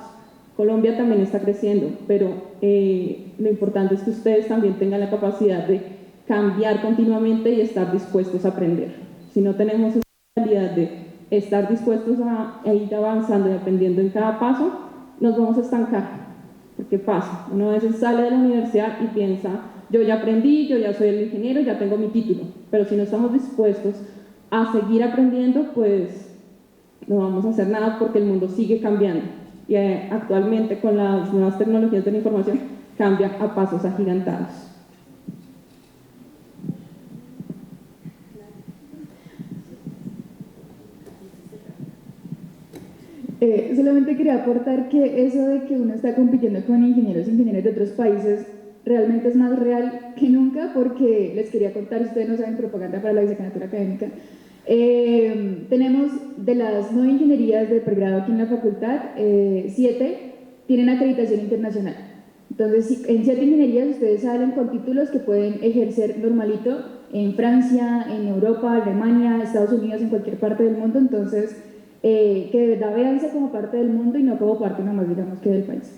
Colombia también está creciendo, pero lo importante es que ustedes también tengan la capacidad de cambiar continuamente y estar dispuestos a aprender. Si no tenemos esa mentalidad de estar dispuestos a ir avanzando y aprendiendo en cada paso, nos vamos a estancar. Porque pasa, uno a veces sale de la universidad y piensa, yo ya aprendí, yo ya soy el ingeniero, ya tengo mi título, pero si no estamos dispuestos a seguir aprendiendo, pues no vamos a hacer nada porque el mundo sigue cambiando. Y actualmente con las nuevas tecnologías de la información cambia a pasos agigantados. Solamente quería aportar que eso de que uno está compitiendo con ingenieros de otros países realmente es más real que nunca, porque les quería contar, ustedes no saben, propaganda para la vicecandidatura académica. Tenemos de las 9 ingenierías de pregrado aquí en la facultad, 7 tienen acreditación internacional. Entonces, en 7 ingenierías ustedes salen con títulos que pueden ejercer normalito en Francia, en Europa, Alemania, Estados Unidos, en cualquier parte del mundo. Entonces, que de verdad véanse como parte del mundo y no como parte nomás, digamos, que del país.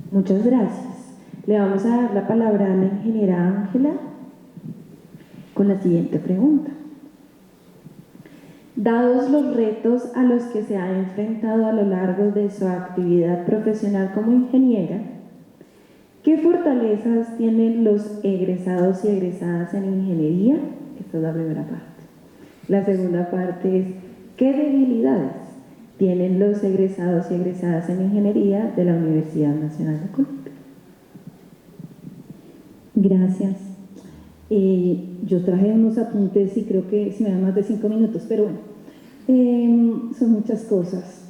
Muchas gracias. Le vamos a dar la palabra a la ingeniera Ángela con la siguiente pregunta. Dados los retos a los que se ha enfrentado a lo largo de su actividad profesional como ingeniera, ¿qué fortalezas tienen los egresados y egresadas en ingeniería? Esta es la primera parte. La segunda parte es, ¿qué debilidades tienen los egresados y egresadas en ingeniería de la Universidad Nacional de Colombia? Gracias. Yo traje unos apuntes y creo que se me dan más de 5 minutos, pero bueno, son muchas cosas.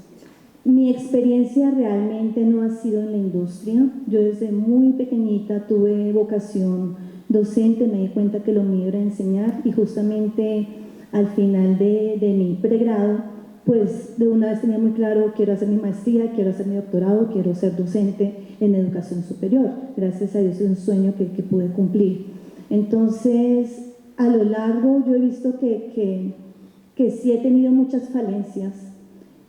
Mi experiencia realmente no ha sido en la industria. Yo desde muy pequeñita tuve vocación docente, me di cuenta que lo mío era enseñar y justamente al final de mi pregrado, pues de una vez tenía muy claro, quiero hacer mi maestría, quiero hacer mi doctorado, quiero ser docente en educación superior. Gracias a Dios es un sueño que pude cumplir. Entonces, a lo largo yo he visto que sí he tenido muchas falencias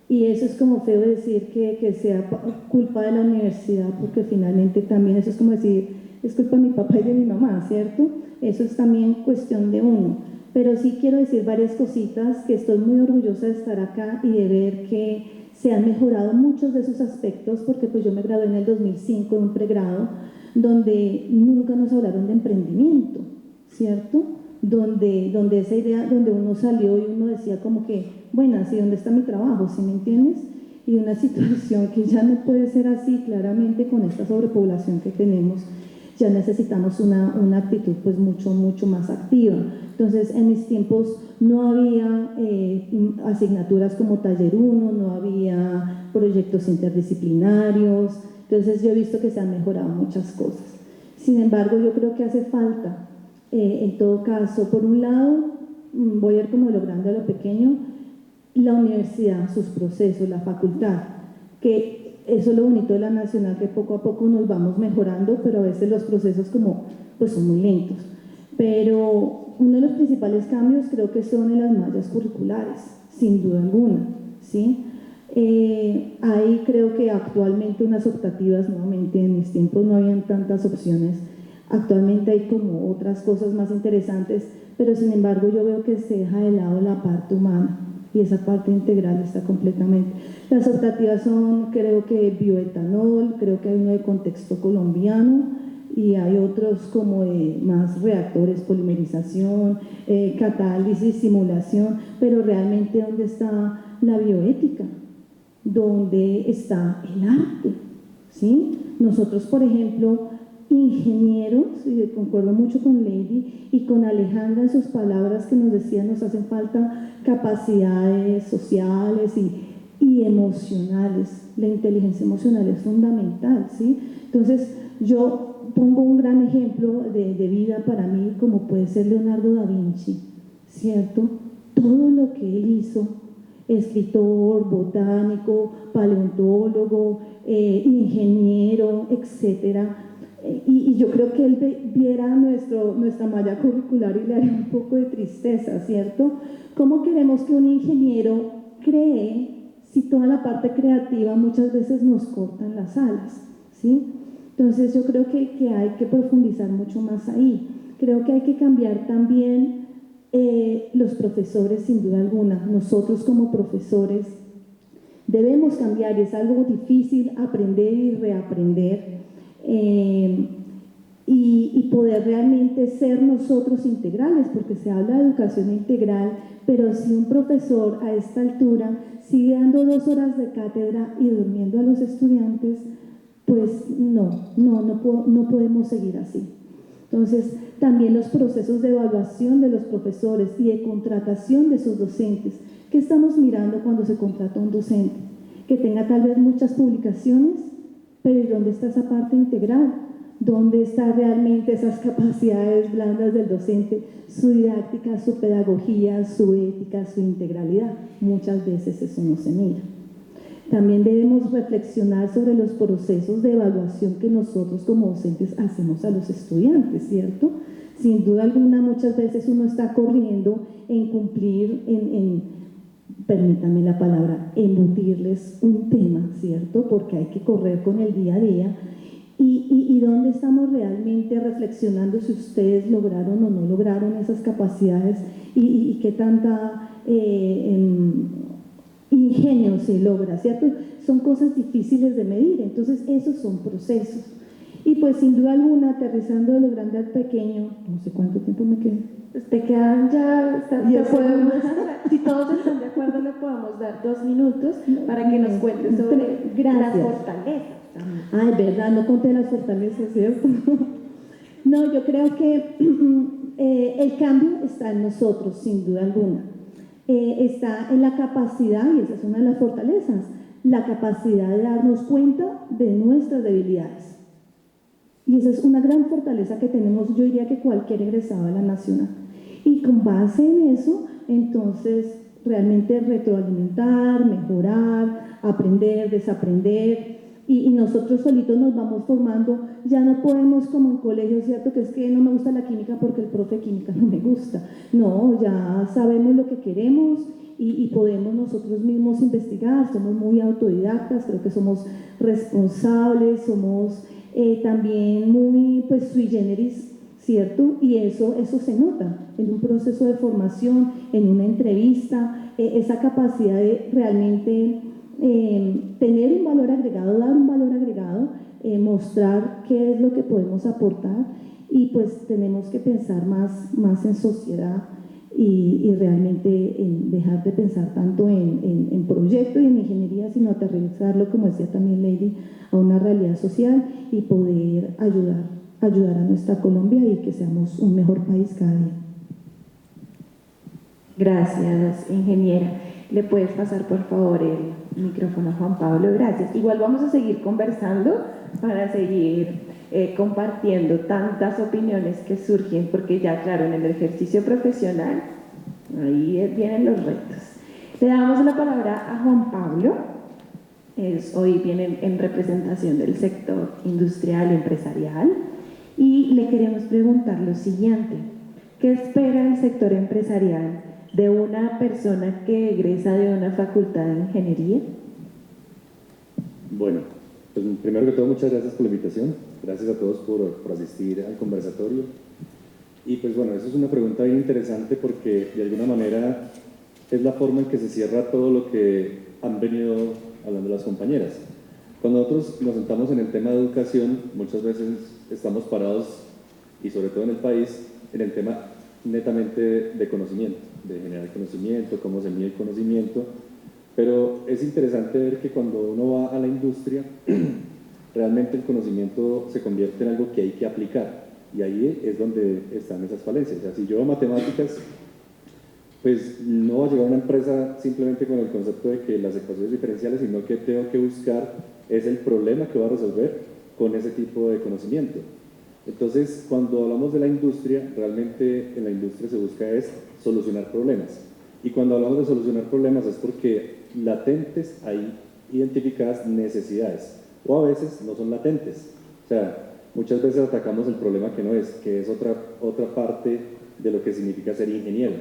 y eso es como feo decir que sea culpa de la universidad, porque finalmente también eso es como decir, es culpa de mi papá y de mi mamá, ¿cierto? Eso es también cuestión de uno. Pero sí quiero decir varias cositas, que estoy muy orgullosa de estar acá y de ver que se han mejorado muchos de esos aspectos, porque pues yo me gradué en el 2005 en un pregrado donde nunca nos hablaron de emprendimiento, ¿cierto? Donde esa idea, donde uno salió y uno decía como que, bueno, ¿así dónde está mi trabajo? ¿Sí me entiendes? Y una situación que ya no puede ser así, claramente con esta sobrepoblación que tenemos, ya necesitamos una actitud pues mucho más activa. Entonces, en mis tiempos no había asignaturas como Taller 1, no había proyectos interdisciplinarios, entonces yo he visto que se han mejorado muchas cosas. Sin embargo, yo creo que hace falta, en todo caso, por un lado, voy a ir como de lo grande a lo pequeño, la universidad, sus procesos, la facultad, que eso es lo bonito de la nacional, que poco a poco nos vamos mejorando, pero a veces los procesos como, pues son muy lentos. Pero uno de los principales cambios creo que son en las mallas curriculares, sin duda alguna, ¿sí? Hay creo que actualmente unas optativas, nuevamente en mis tiempos no habían tantas opciones, actualmente hay como otras cosas más interesantes, pero sin embargo yo veo que se deja de lado la parte humana y esa parte integral está completamente. Las optativas son, creo que bioetanol, creo que hay uno de contexto colombiano y hay otros como de más reactores, polimerización, catálisis, simulación, pero realmente ¿dónde está la bioética? ¿Dónde está el arte? ¿Sí? Nosotros, por ejemplo, ingenieros, y concuerdo mucho con Lady y con Alejandra en sus palabras que nos decía nos hacen falta capacidades sociales y emocionales. La inteligencia emocional es fundamental, ¿sí? Entonces, yo pongo un gran ejemplo de vida para mí, como puede ser Leonardo da Vinci, ¿cierto? Todo lo que él hizo, escritor, botánico, paleontólogo, ingeniero, etcétera. Y yo creo que él viera nuestra malla curricular y le haría un poco de tristeza, ¿cierto? ¿Cómo queremos que un ingeniero cree si toda la parte creativa muchas veces nos cortan las alas, ¿sí? Entonces yo creo que hay que profundizar mucho más ahí. Creo que hay que cambiar también los profesores, sin duda alguna. Nosotros como profesores debemos cambiar, y es algo difícil aprender y reaprender. Y poder realmente ser nosotros integrales, porque se habla de educación integral, pero si un profesor a esta altura sigue dando 2 horas de cátedra y durmiendo a los estudiantes, pues no podemos seguir así. Entonces, también los procesos de evaluación de los profesores y de contratación de esos docentes. ¿Qué estamos mirando cuando se contrata un docente? Que tenga tal vez muchas publicaciones, pero ¿y dónde está esa parte integral? ¿Dónde están realmente esas capacidades blandas del docente? Su didáctica, su pedagogía, su ética, su integralidad. Muchas veces eso no se mira. También debemos reflexionar sobre los procesos de evaluación que nosotros como docentes hacemos a los estudiantes, ¿cierto? Sin duda alguna, muchas veces uno está corriendo en cumplir, permítanme la palabra, embutirles un tema, ¿cierto? Porque hay que correr con el día a día y dónde estamos realmente reflexionando si ustedes lograron o no lograron esas capacidades y qué tanta ingenio se logra, ¿cierto? Son cosas difíciles de medir, entonces esos son procesos. Y pues sin duda alguna, aterrizando de lo grande al pequeño, no sé cuánto tiempo me queda. Te quedan ya Ya podemos, si todos están de acuerdo, le podemos dar 2 minutos para que nos cuente sobre las fortalezas. Ay, verdad, no conté las fortalezas, ¿cierto? No, yo creo que el cambio está en nosotros, sin duda alguna. Está en la capacidad, y esa es una de las fortalezas, la capacidad de darnos cuenta de nuestras debilidades. Y esa es una gran fortaleza que tenemos, yo diría que cualquier egresado de la Nacional. Y con base en eso, entonces, realmente retroalimentar, mejorar, aprender, desaprender, y nosotros solitos nos vamos formando. Ya no podemos como en colegio, ¿cierto? Que es que no me gusta la química porque el profe de química no me gusta. No, ya sabemos lo que queremos y podemos nosotros mismos investigar, somos muy autodidactas, creo que somos responsables, somos también muy pues sui generis, ¿cierto? Y eso se nota en un proceso de formación, en una entrevista, esa capacidad de realmente tener un valor agregado, dar un valor agregado, mostrar qué es lo que podemos aportar y pues tenemos que pensar más en sociedad y realmente en dejar de pensar tanto en proyecto y en ingeniería, sino aterrizarlo, como decía también Lady, a una realidad social y poder ayudar a nuestra Colombia y que seamos un mejor país cada día. Gracias, ingeniera. ¿Le puedes pasar, por favor, el micrófono a Juan Pablo? Gracias. Igual vamos a seguir conversando para seguir compartiendo tantas opiniones que surgen, porque ya, claro, en el ejercicio profesional, ahí vienen los retos. Le damos la palabra a Juan Pablo. Hoy viene en representación del sector industrial y empresarial y le queremos preguntar lo siguiente: ¿qué espera el sector empresarial de una persona que egresa de una facultad de ingeniería? Bueno, pues primero que todo, muchas gracias por la invitación. Gracias a todos por asistir al conversatorio. Y pues bueno, eso es una pregunta bien interesante porque de alguna manera es la forma en que se cierra todo lo que han venido hablando las compañeras. Cuando nosotros nos sentamos en el tema de educación, muchas veces estamos parados, y sobre todo en el país, en el tema netamente de conocimiento, de generar conocimiento, cómo se mide el conocimiento, pero es interesante ver que cuando uno va a la industria, realmente el conocimiento se convierte en algo que hay que aplicar, y ahí es donde están esas falencias. O sea, si yo veo matemáticas, pues no va a llegar a una empresa simplemente con el concepto de que las ecuaciones diferenciales, sino que tengo que buscar es el problema que voy a resolver con ese tipo de conocimiento. Entonces, cuando hablamos de la industria, realmente en la industria se busca es solucionar problemas. Y cuando hablamos de solucionar problemas es porque latentes hay identificadas necesidades, o a veces no son latentes. O sea, muchas veces atacamos el problema que es otra parte de lo que significa ser ingeniero.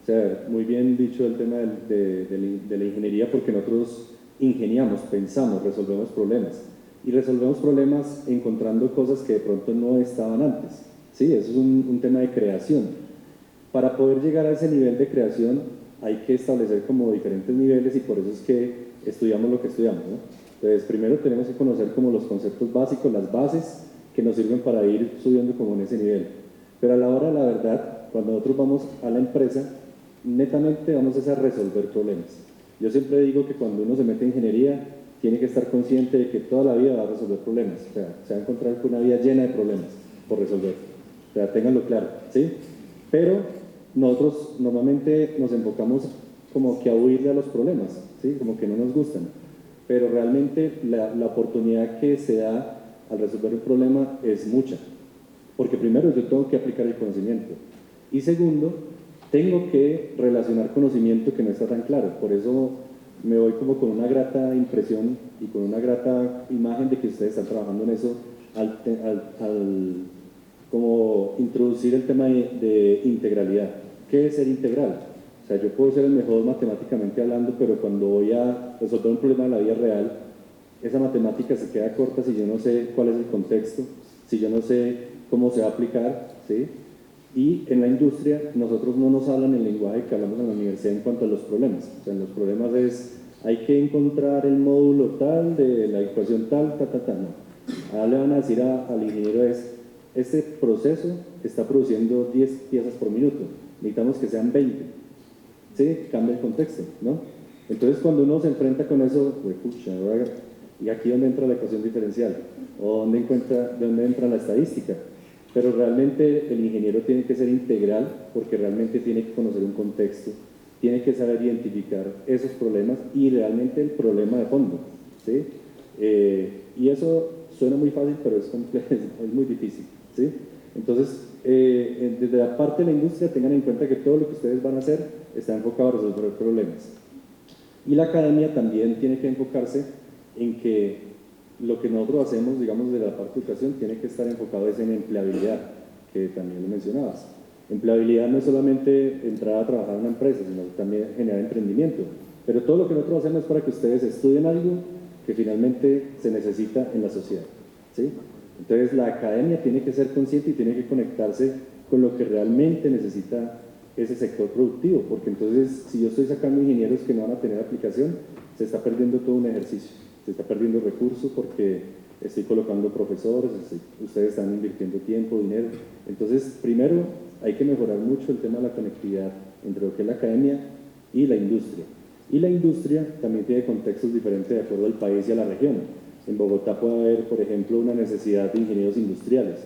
O sea, muy bien dicho el tema de la ingeniería, porque nosotros ingeniamos, pensamos, resolvemos problemas. Y resolvemos problemas encontrando cosas que de pronto no estaban antes. Sí, eso es un tema de creación. Para poder llegar a ese nivel de creación hay que establecer como diferentes niveles, y por eso es que estudiamos lo que estudiamos, ¿no? Entonces, primero tenemos que conocer como los conceptos básicos, las bases que nos sirven para ir subiendo como en ese nivel. Pero a la hora de la verdad, cuando nosotros vamos a la empresa, netamente vamos a resolver problemas. Yo siempre digo que cuando uno se mete en ingeniería, tiene que estar consciente de que toda la vida va a resolver problemas. O sea, se va a encontrar con una vida llena de problemas por resolver. O sea, ténganlo claro, ¿sí? Pero nosotros normalmente nos enfocamos como que a huirle a los problemas, ¿sí? Como que no nos gustan. Pero realmente la oportunidad que se da al resolver un problema es mucha. Porque primero yo tengo que aplicar el conocimiento. Y segundo, tengo que relacionar conocimiento que no está tan claro. Por eso me voy como con una grata impresión y con una grata imagen de que ustedes están trabajando en eso al como introducir el tema de integralidad. ¿Qué es ser integral? O sea, yo puedo ser el mejor matemáticamente hablando, pero cuando voy a resolver un problema de la vida real, esa matemática se queda corta si yo no sé cuál es el contexto, si yo no sé cómo se va a aplicar, ¿sí? Y en la industria nosotros no nos hablan el lenguaje que hablamos en la universidad en cuanto a los problemas. O sea, en los problemas hay que encontrar el módulo tal de la ecuación tal, no. Ahora le van a decir al ingeniero este proceso está produciendo 10 piezas por minuto, necesitamos que sean 20. ¿Sí? Cambia el contexto, ¿no? Entonces cuando uno se enfrenta con eso, pues, pucha, ¿y aquí dónde entra la ecuación diferencial? ¿O dónde entra la estadística? Pero realmente el ingeniero tiene que ser integral porque realmente tiene que conocer un contexto, tiene que saber identificar esos problemas y realmente el problema de fondo, ¿sí? Y eso suena muy fácil, pero es complejo, es muy difícil, ¿sí? Entonces, desde la parte de la industria tengan en cuenta que todo lo que ustedes van a hacer está enfocado a resolver problemas. Y la academia también tiene que enfocarse en que lo que nosotros hacemos, digamos, de la parte de educación, tiene que estar enfocado en empleabilidad, que también lo mencionabas. Empleabilidad no es solamente entrar a trabajar en una empresa, sino también generar emprendimiento. Pero todo lo que nosotros hacemos es para que ustedes estudien algo que finalmente se necesita en la sociedad, ¿sí? Entonces la academia tiene que ser consciente y tiene que conectarse con lo que realmente necesita ese sector productivo, porque entonces si yo estoy sacando ingenieros que no van a tener aplicación, se está perdiendo todo un ejercicio, se está perdiendo recursos porque estoy colocando profesores, ustedes están invirtiendo tiempo, dinero. Entonces, primero hay que mejorar mucho el tema de la conectividad entre lo que es la academia y la industria. Y la industria también tiene contextos diferentes de acuerdo al país y a la región. En Bogotá puede haber, por ejemplo, una necesidad de ingenieros industriales,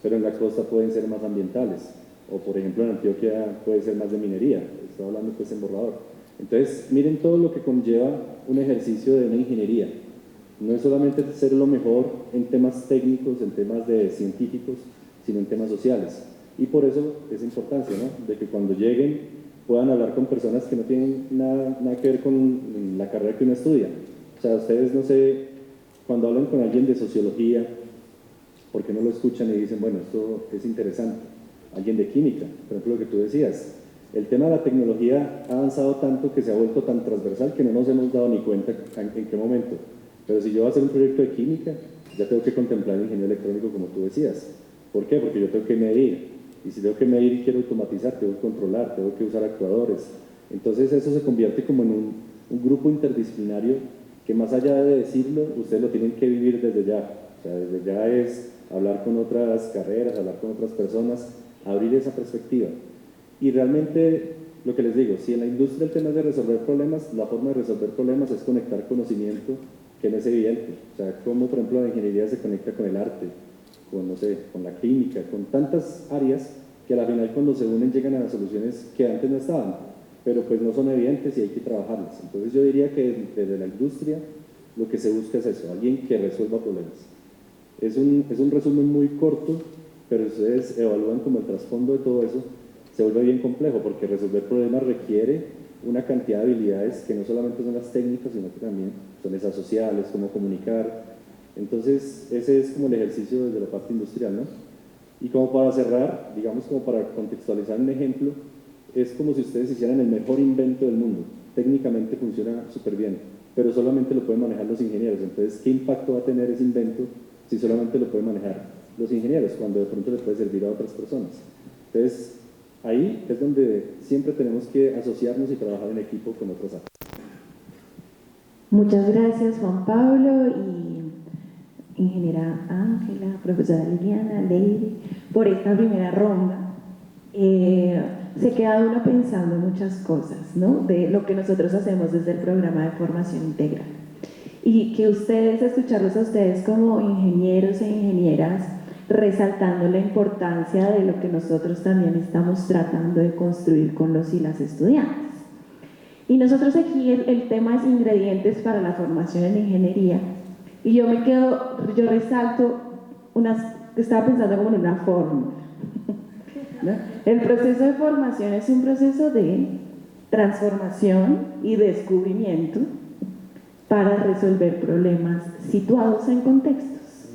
pero en la costa pueden ser más ambientales. O, por ejemplo, en Antioquia puede ser más de minería. Estoy hablando pues en borrador. Entonces, miren todo lo que conlleva un ejercicio de una ingeniería. No es solamente ser lo mejor en temas técnicos, en temas de científicos, sino en temas sociales. Y por eso es importancia, ¿no? De que cuando lleguen puedan hablar con personas que no tienen nada que ver con la carrera que uno estudia. O sea, ustedes, no sé, cuando hablan con alguien de sociología, ¿por qué no lo escuchan y dicen, bueno, esto es interesante? Alguien de química, por ejemplo, lo que tú decías. El tema de la tecnología ha avanzado tanto que se ha vuelto tan transversal que no nos hemos dado ni cuenta en qué momento. Pero si yo voy a hacer un proyecto de química, ya tengo que contemplar el ingeniero electrónico como tú decías. ¿Por qué? Porque yo tengo que medir. Y si tengo que medir y quiero automatizar, tengo que controlar, tengo que usar actuadores. Entonces eso se convierte como en un grupo interdisciplinario que más allá de decirlo, ustedes lo tienen que vivir desde ya. O sea, desde ya es hablar con otras carreras, hablar con otras personas, abrir esa perspectiva. Y realmente, lo que les digo, si en la industria el tema es de resolver problemas, la forma de resolver problemas es conectar conocimiento que no es evidente. O sea, cómo, por ejemplo, la ingeniería se conecta con el arte, con, no sé, con la clínica, con tantas áreas que a la final cuando se unen llegan a las soluciones que antes no estaban, pero pues no son evidentes y hay que trabajarlas. Entonces yo diría que desde la industria lo que se busca es eso, alguien que resuelva problemas. Es un resumen muy corto, pero ustedes evalúan como el trasfondo de todo eso, se vuelve bien complejo porque resolver problemas requiere una cantidad de habilidades que no solamente son las técnicas, sino que también son esas sociales, cómo comunicar. Entonces, ese es como el ejercicio desde la parte industrial, ¿no? Y como para cerrar, digamos como para contextualizar un ejemplo, es como si ustedes hicieran el mejor invento del mundo. Técnicamente funciona súper bien, pero solamente lo pueden manejar los ingenieros. Entonces, ¿qué impacto va a tener ese invento si solamente lo pueden manejar los ingenieros, cuando de pronto le puede servir a otras personas? Entonces, ahí es donde siempre tenemos que asociarnos y trabajar en equipo con otras áreas. Muchas gracias, Juan Pablo y ingeniera Ángela, profesora Liliana, Lady, por esta primera ronda. Se queda uno pensando en muchas cosas, ¿no? De lo que nosotros hacemos desde el programa de formación integral. Y que ustedes, escucharlos a ustedes como ingenieros e ingenieras, resaltando la importancia de lo que nosotros también estamos tratando de construir con los y las estudiantes. Y nosotros aquí el tema es ingredientes para la formación en ingeniería. Y yo resalto estaba pensando como en una fórmula, ¿no? El proceso de formación es un proceso de transformación y descubrimiento para resolver problemas situados en contextos.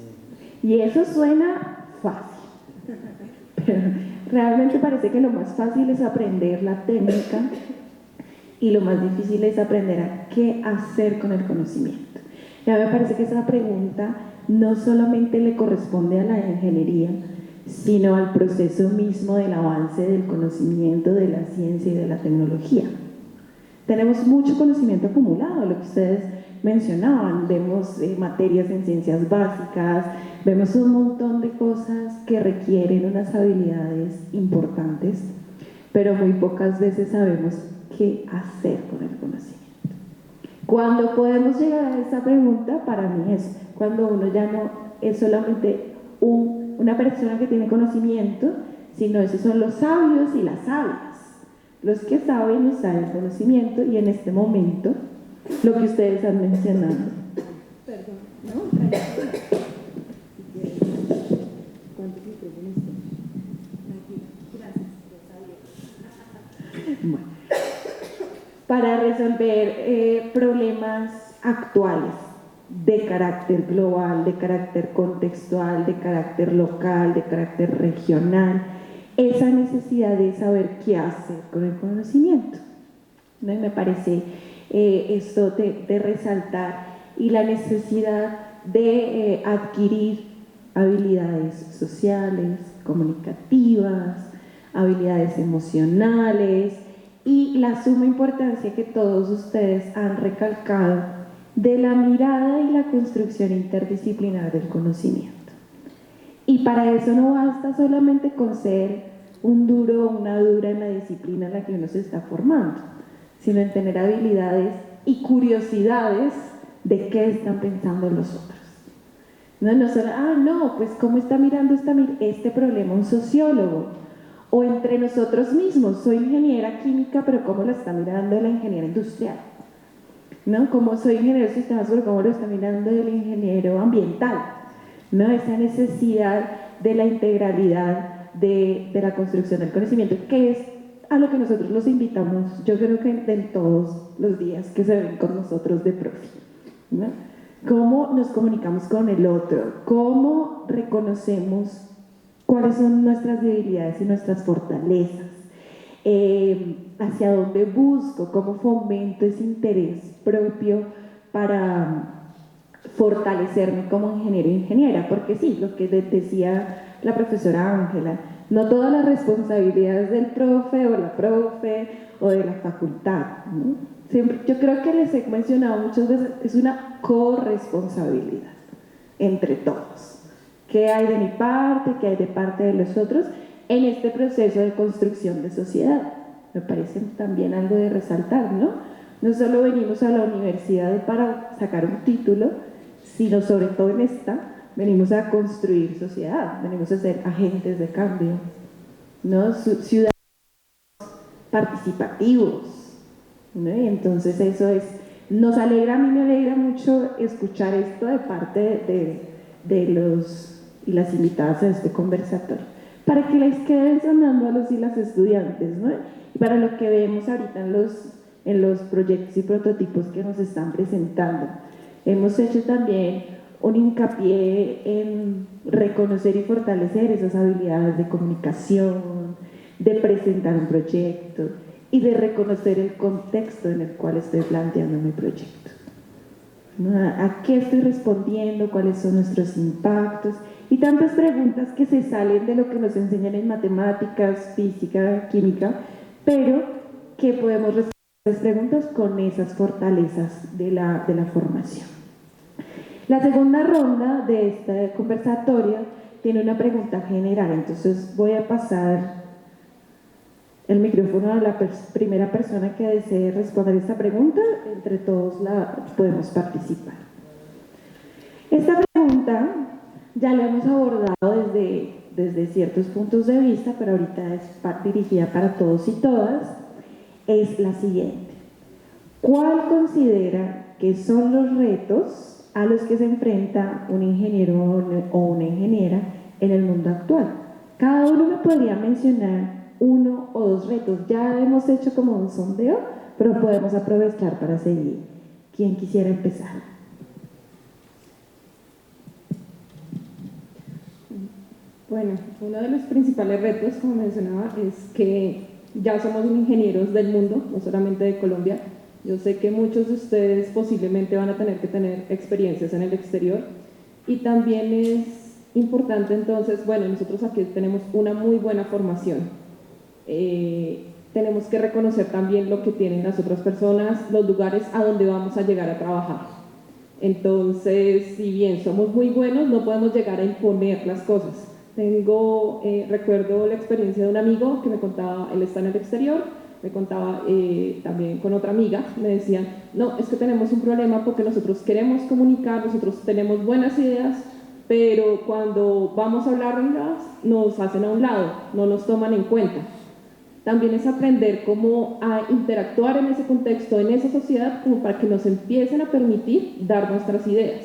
Y eso suena fácil, pero realmente parece que lo más fácil es aprender la técnica y lo más difícil es aprender a qué hacer con el conocimiento. Y a mí me parece que esa pregunta no solamente le corresponde a la ingeniería, sino al proceso mismo del avance del conocimiento de la ciencia y de la tecnología. Tenemos mucho conocimiento acumulado, lo que ustedes mencionaban, vemos materias en ciencias básicas, vemos un montón de cosas que requieren unas habilidades importantes, pero muy pocas veces sabemos qué hacer con el conocimiento. Cuando podemos llegar a esa pregunta, para mí es cuando uno ya no es solamente una persona que tiene conocimiento, sino esos son los sabios y las sabias, los que saben usar el conocimiento, y en este momento, lo que ustedes han mencionado. Perdón, ¿no? ¿Cuántos micrófonos Gracias. Bueno, para resolver problemas actuales de carácter global, de carácter contextual, de carácter local, de carácter regional, esa necesidad de saber qué hacer con el conocimiento, ¿no? Y me parece esto de resaltar, y la necesidad de adquirir habilidades sociales, comunicativas, habilidades emocionales, y la suma importancia que todos ustedes han recalcado de la mirada y la construcción interdisciplinar del conocimiento. Y para eso no basta solamente con ser un duro o una dura en la disciplina en la que uno se está formando, sino en tener habilidades y curiosidades de qué están pensando los otros. No solo, pues cómo está mirando este problema un sociólogo, o entre nosotros mismos, soy ingeniera química, pero cómo lo está mirando la ingeniera industrial, ¿no? Como soy ingeniero de sistemas, pero cómo lo está mirando el ingeniero ambiental, ¿no? Esa necesidad de la integralidad de la construcción del conocimiento, que es a lo que nosotros los invitamos, yo creo que de todos los días que se ven con nosotros de profe, ¿no? Cómo nos comunicamos con el otro, cómo reconocemos cuáles son nuestras debilidades y nuestras fortalezas, hacia dónde busco, cómo fomento ese interés propio para fortalecerme como ingeniero e ingeniera, porque sí, lo que decía la profesora Ángela, no todas las responsabilidades del profe o la profe o de la facultad, ¿no? Siempre, yo creo que les he mencionado muchas veces, es una corresponsabilidad entre todos. ¿Qué hay de mi parte? ¿Qué hay de parte de los otros en este proceso de construcción de sociedad? Me parece también algo de resaltar, ¿no? No solo venimos a la universidad para sacar un título, sino sobre todo en esta, venimos a construir sociedad, venimos a ser agentes de cambio, ¿no? Ciudadanos participativos, ¿no? Y entonces eso nos alegra, a mí me alegra mucho escuchar esto de parte de los y las invitadas a este conversatorio, para que les queden sonando a los y las estudiantes, ¿no? Y para lo que vemos ahorita en los proyectos y prototipos que nos están presentando. Hemos hecho también un hincapié en reconocer y fortalecer esas habilidades de comunicación, de presentar un proyecto y de reconocer el contexto en el cual estoy planteando mi proyecto, ¿no? ¿A qué estoy respondiendo? ¿Cuáles son nuestros impactos? Y tantas preguntas que se salen de lo que nos enseñan en matemáticas, física, química, pero que podemos responder esas preguntas con esas fortalezas de la formación. La segunda ronda de este conversatorio tiene una pregunta general, entonces voy a pasar el micrófono a la primera persona que desee responder esta pregunta. Entre todos podemos participar. Esta pregunta ya la hemos abordado desde ciertos puntos de vista, pero ahorita es dirigida para todos y todas. Es la siguiente: ¿cuál considera que son los retos a los que se enfrenta un ingeniero o una ingeniera en el mundo actual? Cada uno me podría mencionar uno o dos retos. Ya hemos hecho como un sondeo, pero podemos aprovechar para seguir. ¿Quién quisiera empezar? Bueno, uno de los principales retos, como mencionaba, es que ya somos ingenieros del mundo, no solamente de Colombia, Yo sé que muchos de ustedes posiblemente van a tener que tener experiencias en el exterior y también es importante entonces, bueno, nosotros aquí tenemos una muy buena formación. Tenemos que reconocer también lo que tienen las otras personas, los lugares a donde vamos a llegar a trabajar. Entonces, si bien somos muy buenos, no podemos llegar a imponer las cosas. Recuerdo la experiencia de un amigo que me contaba, él está en el exterior, me contaba también con otra amiga, me decían, no, es que tenemos un problema porque nosotros queremos comunicar, nosotros tenemos buenas ideas, pero cuando vamos a hablarlas nos hacen a un lado, no nos toman en cuenta. También es aprender cómo a interactuar en ese contexto, en esa sociedad, como para que nos empiecen a permitir dar nuestras ideas.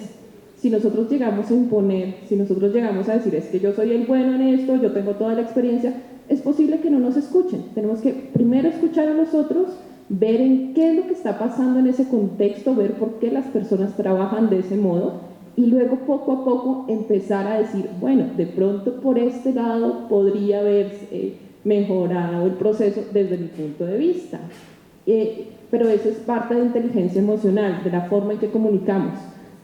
Si nosotros llegamos a imponer, si nosotros llegamos a decir, es que yo soy el bueno en esto, yo tengo toda la experiencia, es posible que no nos escuchen. Tenemos que primero escuchar a nosotros, ver en qué es lo que está pasando en ese contexto, ver por qué las personas trabajan de ese modo y luego poco a poco empezar a decir, bueno, de pronto por este lado podría haberse mejorado el proceso desde mi punto de vista. Pero eso es parte de inteligencia emocional, de la forma en que comunicamos.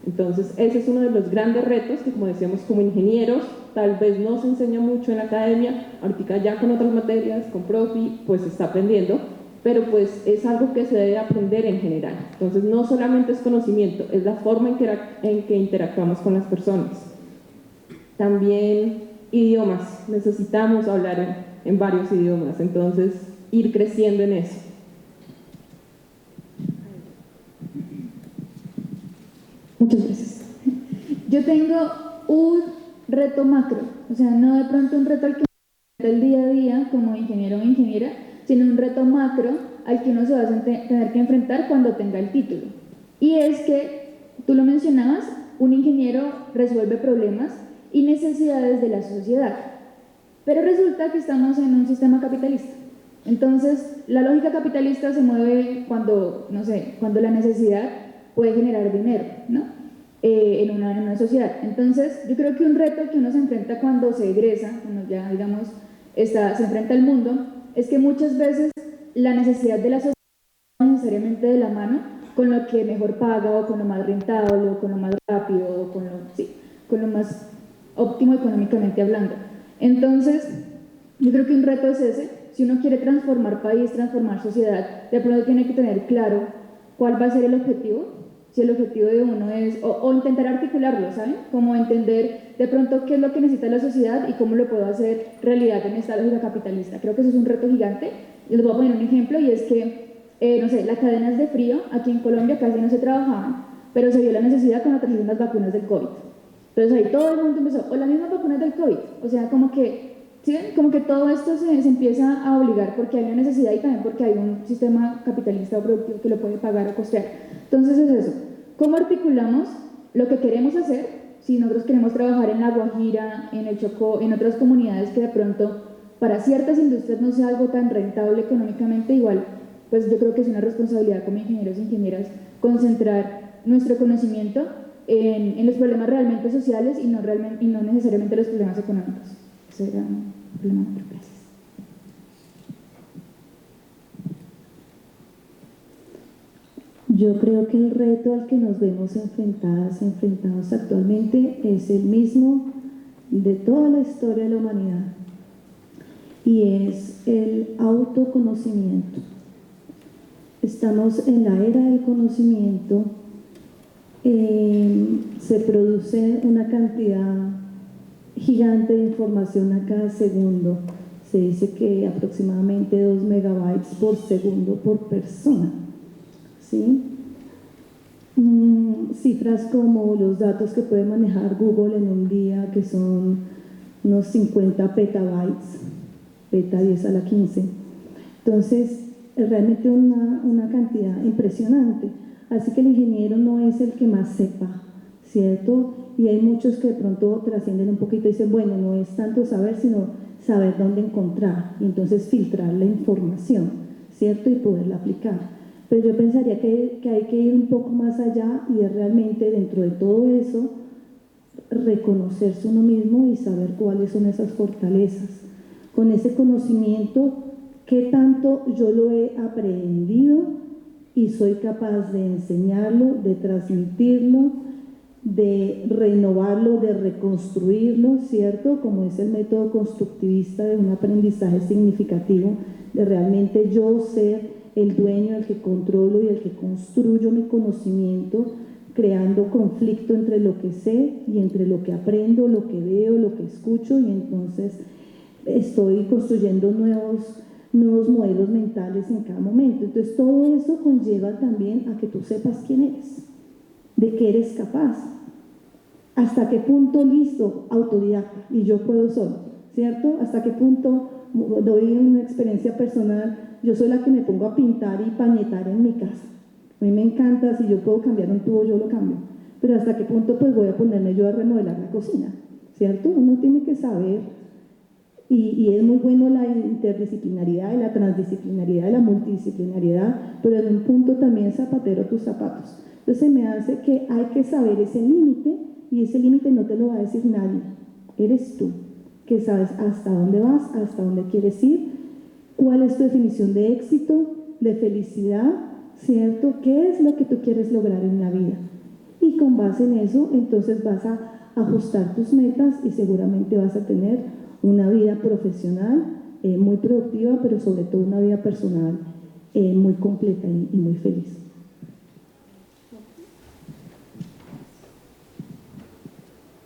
Entonces, ese es uno de los grandes retos que, como decíamos, como ingenieros, tal vez no se enseña mucho en la academia, ahorita ya con otras materias, con profi, pues se está aprendiendo, pero pues es algo que se debe aprender en general. Entonces, no solamente es conocimiento, es la forma en que interactuamos con las personas. También idiomas, necesitamos hablar en varios idiomas, entonces ir creciendo en eso. Muchas gracias. Yo tengo un reto macro, o sea, no de pronto un reto al que el día a día como ingeniero o ingeniera, sino un reto macro al que uno se va a tener que enfrentar cuando tenga el título. Y es que, tú lo mencionabas, un ingeniero resuelve problemas y necesidades de la sociedad. Pero resulta que estamos en un sistema capitalista. Entonces, la lógica capitalista se mueve cuando, no sé, cuando la necesidad puede generar dinero, ¿no? En una sociedad. Entonces, yo creo que un reto que uno se enfrenta cuando se egresa, cuando ya, digamos, se enfrenta al mundo, es que muchas veces la necesidad de la sociedad no necesariamente de la mano con lo que mejor paga, o con lo más rentable, o con lo más rápido, o con lo más óptimo económicamente hablando. Entonces, yo creo que un reto es ese. Si uno quiere transformar país, transformar sociedad, de pronto tiene que tener claro cuál va a ser el objetivo. Si el objetivo de uno es, o intentar articularlo, ¿saben? Como entender de pronto qué es lo que necesita la sociedad y cómo lo puedo hacer realidad en esta lógica capitalista. Creo que eso es un reto gigante. Les voy a poner un ejemplo y es que, no sé, las cadenas de frío aquí en Colombia casi no se trabajaban, pero se vio la necesidad cuando trajeron las vacunas del COVID. Entonces ahí todo el mundo empezó, o las mismas vacunas del COVID, o sea, como que, ¿sí? Como que todo esto se empieza a obligar porque hay una necesidad y también porque hay un sistema capitalista o productivo que lo puede pagar o costear. Entonces es eso, ¿cómo articulamos lo que queremos hacer? Si nosotros queremos trabajar en La Guajira, en el Chocó, en otras comunidades que de pronto para ciertas industrias no sea algo tan rentable económicamente, igual, pues yo creo que es una responsabilidad como ingenieros e ingenieras concentrar nuestro conocimiento en los problemas realmente sociales y no necesariamente los problemas económicos. Ese era un problema. Gracias. Yo creo que el reto al que nos vemos enfrentados actualmente es el mismo de toda la historia de la humanidad y es el autoconocimiento. Estamos en la era del conocimiento. Se produce una cantidad gigante de información a cada segundo. Se dice que aproximadamente 2 megabytes por segundo por persona, ¿sí? Cifras como los datos que puede manejar Google en un día, que son unos 50 petabytes, peta 10 a la 15. Entonces, es realmente una cantidad impresionante. Así que el ingeniero no es el que más sepa, ¿cierto? Y hay muchos que de pronto trascienden un poquito y dicen, bueno, no es tanto saber, sino saber dónde encontrar y entonces filtrar la información, ¿cierto? Y poderla aplicar. Pero yo pensaría que hay que ir un poco más allá y es realmente dentro de todo eso reconocerse uno mismo y saber cuáles son esas fortalezas. Con ese conocimiento, qué tanto yo lo he aprendido y soy capaz de enseñarlo, de transmitirlo, de renovarlo, de reconstruirlo, ¿cierto? Como es el método constructivista de un aprendizaje significativo, de realmente yo ser el dueño, el que controlo y el que construyo mi conocimiento, creando conflicto entre lo que sé y entre lo que aprendo, lo que veo, lo que escucho, y entonces estoy construyendo nuevos modelos mentales en cada momento. Entonces todo eso conlleva también a que tú sepas quién eres, de qué eres capaz, hasta qué punto listo, autodidacta, y yo puedo solo, ¿cierto? Hasta qué punto, doy una experiencia personal, yo soy la que me pongo a pintar y pañetar en mi casa. A mí me encanta, si yo puedo cambiar un tubo, yo lo cambio. Pero hasta qué punto pues voy a ponerme yo a remodelar la cocina, ¿cierto? Uno tiene que saber, y es muy bueno la interdisciplinariedad y la transdisciplinariedad y la multidisciplinariedad, pero en un punto también zapatero tus zapatos. Entonces me hace que hay que saber ese límite, y ese límite no te lo va a decir nadie, eres tú, que sabes hasta dónde vas, hasta dónde quieres ir, cuál es tu definición de éxito, de felicidad, ¿cierto? ¿Qué es lo que tú quieres lograr en la vida? Y con base en eso, entonces vas a ajustar tus metas y seguramente vas a tener una vida profesional muy productiva, pero sobre todo una vida personal muy completa y muy feliz.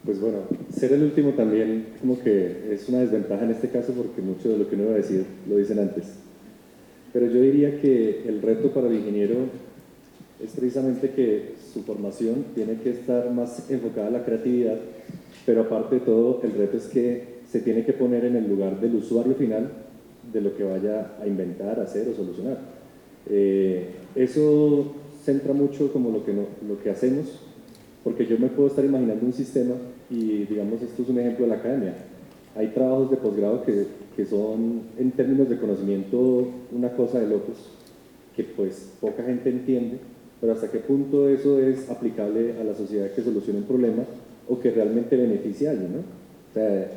Pues bueno, ser el último también como que es una desventaja en este caso, porque mucho de lo que uno iba a decir lo dicen antes. Pero yo diría que el reto para el ingeniero es precisamente que su formación tiene que estar más enfocada a la creatividad, pero aparte de todo, el reto es que se tiene que poner en el lugar del usuario final de lo que vaya a inventar, hacer o solucionar. Eso centra mucho como lo que hacemos, porque yo me puedo estar imaginando un sistema y, digamos, esto es un ejemplo de la academia. Hay trabajos de posgrado que son, en términos de conocimiento, una cosa de locos, que pues poca gente entiende, pero hasta qué punto eso es aplicable a la sociedad que soluciona un problema o que realmente beneficia a alguien, ¿no? O sea,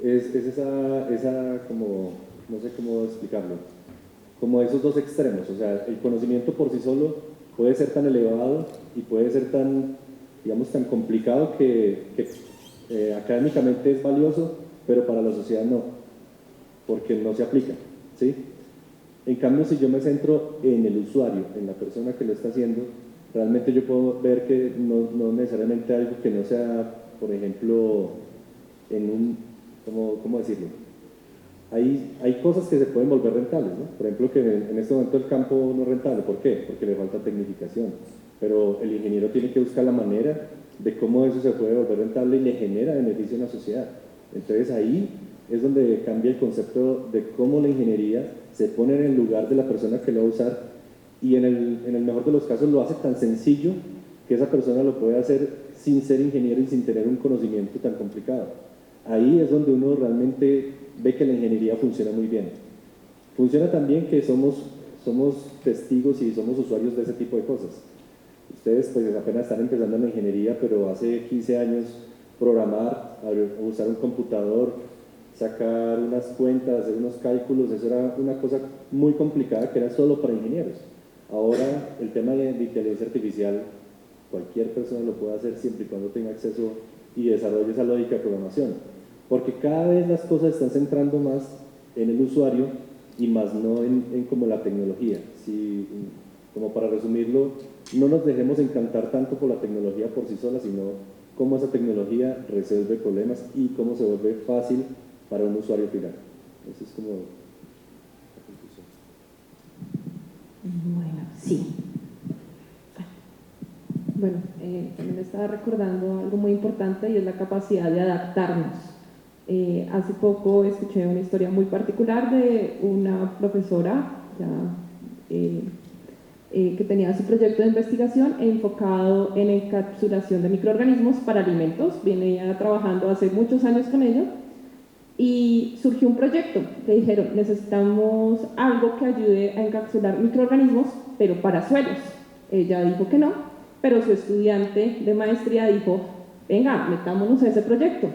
es esa como, no sé cómo explicarlo, como esos dos extremos. O sea, el conocimiento por sí solo puede ser tan elevado y puede ser tan, digamos, tan complicado que académicamente es valioso, pero para la sociedad no, porque no se aplica, ¿sí? En cambio, si yo me centro en el usuario, en la persona que lo está haciendo, realmente yo puedo ver que no necesariamente algo que no sea, por ejemplo, en un, ¿cómo decirlo? Hay cosas que se pueden volver rentables, ¿no? Por ejemplo, que en este momento el campo no es rentable. ¿Por qué? Porque le falta tecnificación. Pero el ingeniero tiene que buscar la manera de cómo eso se puede volver rentable y le genera beneficio a la sociedad. Entonces ahí es donde cambia el concepto de cómo la ingeniería se pone en el lugar de la persona que lo va a usar, y en el mejor de los casos lo hace tan sencillo que esa persona lo puede hacer sin ser ingeniero y sin tener un conocimiento tan complicado. Ahí es donde uno realmente ve que la ingeniería funciona muy bien. Funciona también que somos testigos y somos usuarios de ese tipo de cosas. Ustedes pues apenas están empezando en la ingeniería, pero hace 15 años programar, usar un computador, sacar unas cuentas, hacer unos cálculos, eso era una cosa muy complicada que era solo para ingenieros. Ahora el tema de inteligencia artificial, cualquier persona lo puede hacer siempre y cuando tenga acceso y desarrolle esa lógica de programación, porque cada vez las cosas están centrando más en el usuario y más no en como la tecnología. Como para resumirlo, no nos dejemos encantar tanto por la tecnología por sí sola, sino cómo esa tecnología resuelve problemas y cómo se vuelve fácil para un usuario final. Eso es como la conclusión. Bueno, sí. Bueno, también estaba recordando algo muy importante, y es la capacidad de adaptarnos. Hace poco escuché una historia muy particular de una profesora que tenía su proyecto de investigación enfocado en encapsulación de microorganismos para alimentos. Venía trabajando hace muchos años con ello y surgió un proyecto. Le dijeron, necesitamos algo que ayude a encapsular microorganismos, pero para suelos. Ella dijo que no, pero su estudiante de maestría dijo, venga, metámonos a ese proyecto.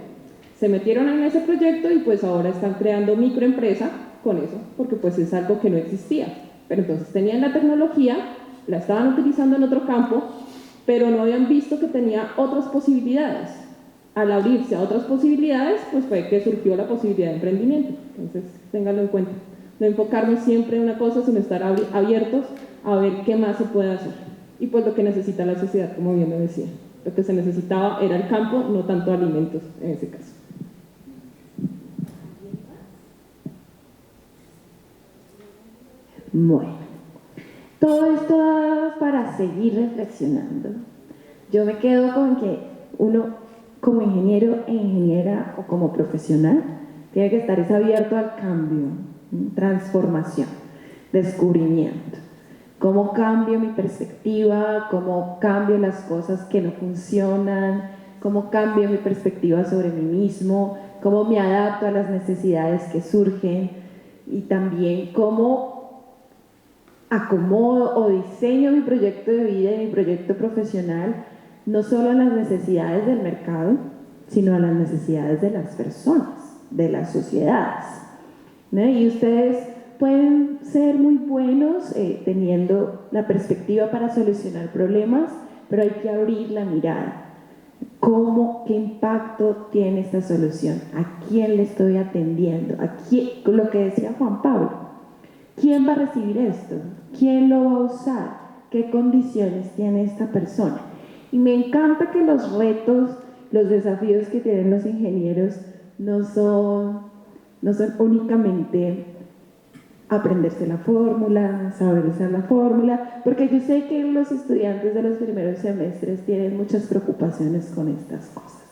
Se metieron en ese proyecto y pues ahora están creando microempresa con eso, porque pues es algo que no existía. Pero entonces tenían la tecnología la estaban utilizando en otro campo, pero no habían visto que tenía otras posibilidades. Al abrirse a otras posibilidades, pues fue que surgió la posibilidad de emprendimiento. Entonces, ténganlo en cuenta. No enfocarnos siempre en una cosa, sino estar abiertos a ver qué más se puede hacer. Y pues lo que necesita la sociedad, como bien lo decía. Lo que se necesitaba era el campo, no tanto alimentos en ese caso. Bueno, todo esto para seguir reflexionando. Yo me quedo con que uno, como ingeniero e ingeniera o como profesional, tiene que estar abierto al cambio, transformación, descubrimiento. Cómo cambio mi perspectiva, cómo cambio las cosas que no funcionan, cómo cambio mi perspectiva sobre mí mismo, cómo me adapto a las necesidades que surgen y también cómo acomodo o diseño mi proyecto de vida y mi proyecto profesional no solo a las necesidades del mercado, sino a las necesidades de las personas, de las sociedades, ¿no? Y ustedes pueden ser muy buenos teniendo la perspectiva para solucionar problemas, pero hay que abrir la mirada. ¿Qué impacto tiene esta solución? ¿A quién le estoy atendiendo? Lo que decía Juan Pablo. ¿Quién va a recibir esto? ¿Quién lo va a usar? ¿Qué condiciones tiene esta persona? Y me encanta que los retos, los desafíos que tienen los ingenieros no son únicamente aprenderse la fórmula, saber usar la fórmula, porque yo sé que los estudiantes de los primeros semestres tienen muchas preocupaciones con estas cosas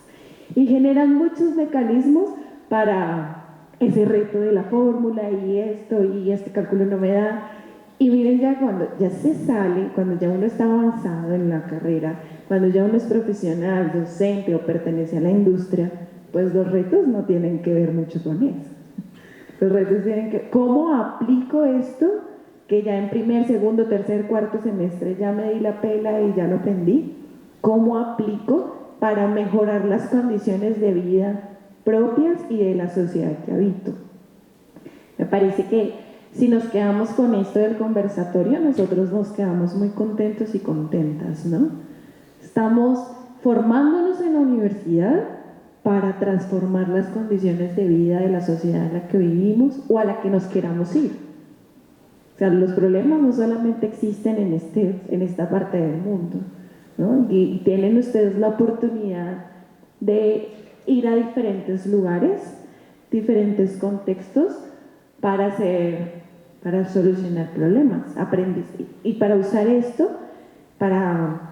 y generan muchos mecanismos para ese reto de la fórmula y esto y este cálculo no me da. Y miren, ya cuando ya se sale, cuando ya uno está avanzado en la carrera, cuando ya uno es profesional, docente o pertenece a la industria, pues los retos no tienen que ver mucho con eso. Los retos tienen que, ¿cómo aplico esto que ya en primer, segundo, tercer, cuarto semestre ya me di la pela y ya lo aprendí? ¿Cómo aplico para mejorar las condiciones de vida propias y de la sociedad que habito? Me parece que si nos quedamos con esto del conversatorio, nosotros nos quedamos muy contentos y contentas, ¿no? Estamos formándonos en la universidad para transformar las condiciones de vida de la sociedad en la que vivimos o a la que nos queramos ir. O sea, los problemas no solamente existen en esta parte del mundo, ¿no? Y tienen ustedes la oportunidad de ir a diferentes lugares, diferentes contextos para solucionar problemas, y para usar esto para